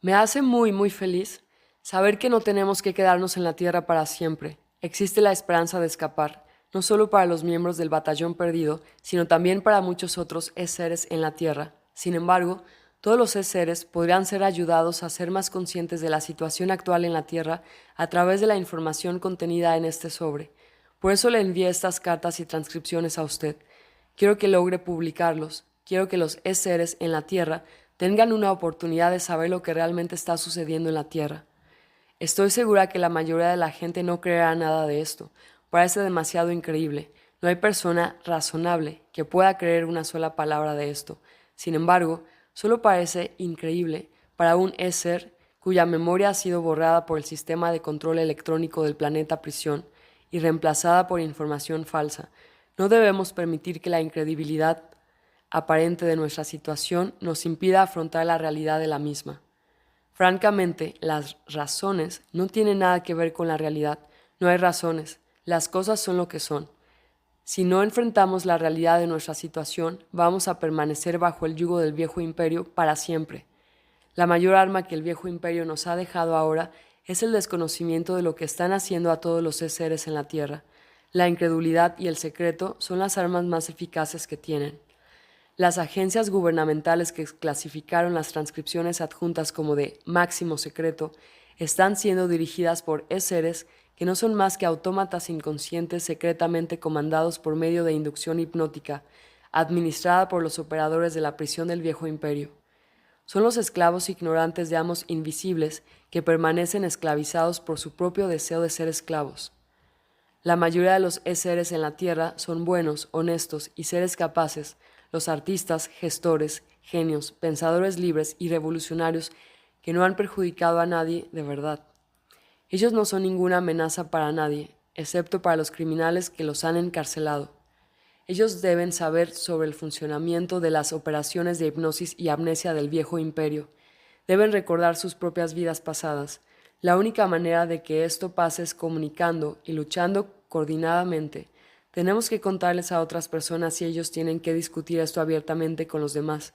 Me hace muy feliz saber que no tenemos que quedarnos en la Tierra para siempre. Existe la esperanza de escapar, no solo para los miembros del batallón perdido, sino también para muchos otros seres en la Tierra. Sin embargo, todos los seres podrían ser ayudados a ser más conscientes de la situación actual en la Tierra a través de la información contenida en este sobre. Por eso le envié estas cartas y transcripciones a usted. Quiero que logre publicarlos. Quiero que los seres en la Tierra tengan una oportunidad de saber lo que realmente está sucediendo en la Tierra. Estoy segura que la mayoría de la gente no creerá nada de esto. Parece demasiado increíble. No hay persona razonable que pueda creer una sola palabra de esto. Sin embargo, solo parece increíble para un ser cuya memoria ha sido borrada por el sistema de control electrónico del planeta prisión y reemplazada por información falsa. No debemos permitir que la incredibilidad aparente de nuestra situación nos impida afrontar la realidad de la misma. Francamente, las razones no tienen nada que ver con la realidad. No hay razones. Las cosas son lo que son. Si no enfrentamos la realidad de nuestra situación, vamos a permanecer bajo el yugo del viejo imperio para siempre. La mayor arma que el viejo imperio nos ha dejado ahora es el desconocimiento de lo que están haciendo a todos los seres en la Tierra. La incredulidad y el secreto son las armas más eficaces que tienen. Las agencias gubernamentales que clasificaron las transcripciones adjuntas como de máximo secreto están siendo dirigidas por seres que no son más que autómatas inconscientes secretamente comandados por medio de inducción hipnótica, administrada por los operadores de la prisión del viejo imperio. Son los esclavos ignorantes de amos invisibles que permanecen esclavizados por su propio deseo de ser esclavos. La mayoría de los seres en la Tierra son buenos, honestos y seres capaces. Los artistas, gestores, genios, pensadores libres y revolucionarios que no han perjudicado a nadie de verdad. Ellos no son ninguna amenaza para nadie, excepto para los criminales que los han encarcelado. Ellos deben saber sobre el funcionamiento de las operaciones de hipnosis y amnesia del viejo imperio. Deben recordar sus propias vidas pasadas. La única manera de que esto pase es comunicando y luchando coordinadamente. Tenemos que contarles a otras personas y ellos tienen que discutir esto abiertamente con los demás.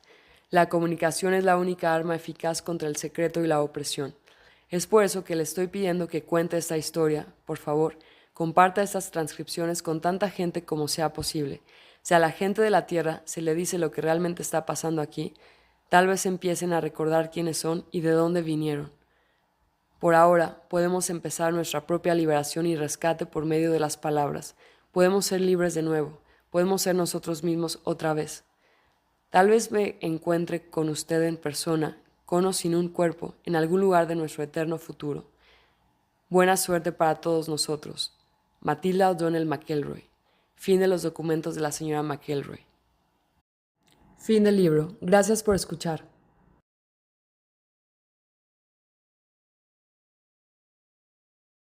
La comunicación es la única arma eficaz contra el secreto y la opresión. Es por eso que le estoy pidiendo que cuente esta historia. Por favor, comparta estas transcripciones con tanta gente como sea posible. Si a la gente de la Tierra se le dice lo que realmente está pasando aquí, Tal vez empiecen a recordar quiénes son y de dónde vinieron. Por ahora, podemos empezar nuestra propia liberación y rescate por medio de las palabras. Podemos ser libres de nuevo. Podemos ser nosotros mismos otra vez. Tal vez me encuentre con usted en persona, con o sin un cuerpo, en algún lugar de nuestro eterno futuro. Buena suerte para todos nosotros. Matilda O'Donnell McElroy. Fin de los documentos de la señora McElroy. Fin del libro. Gracias por escuchar.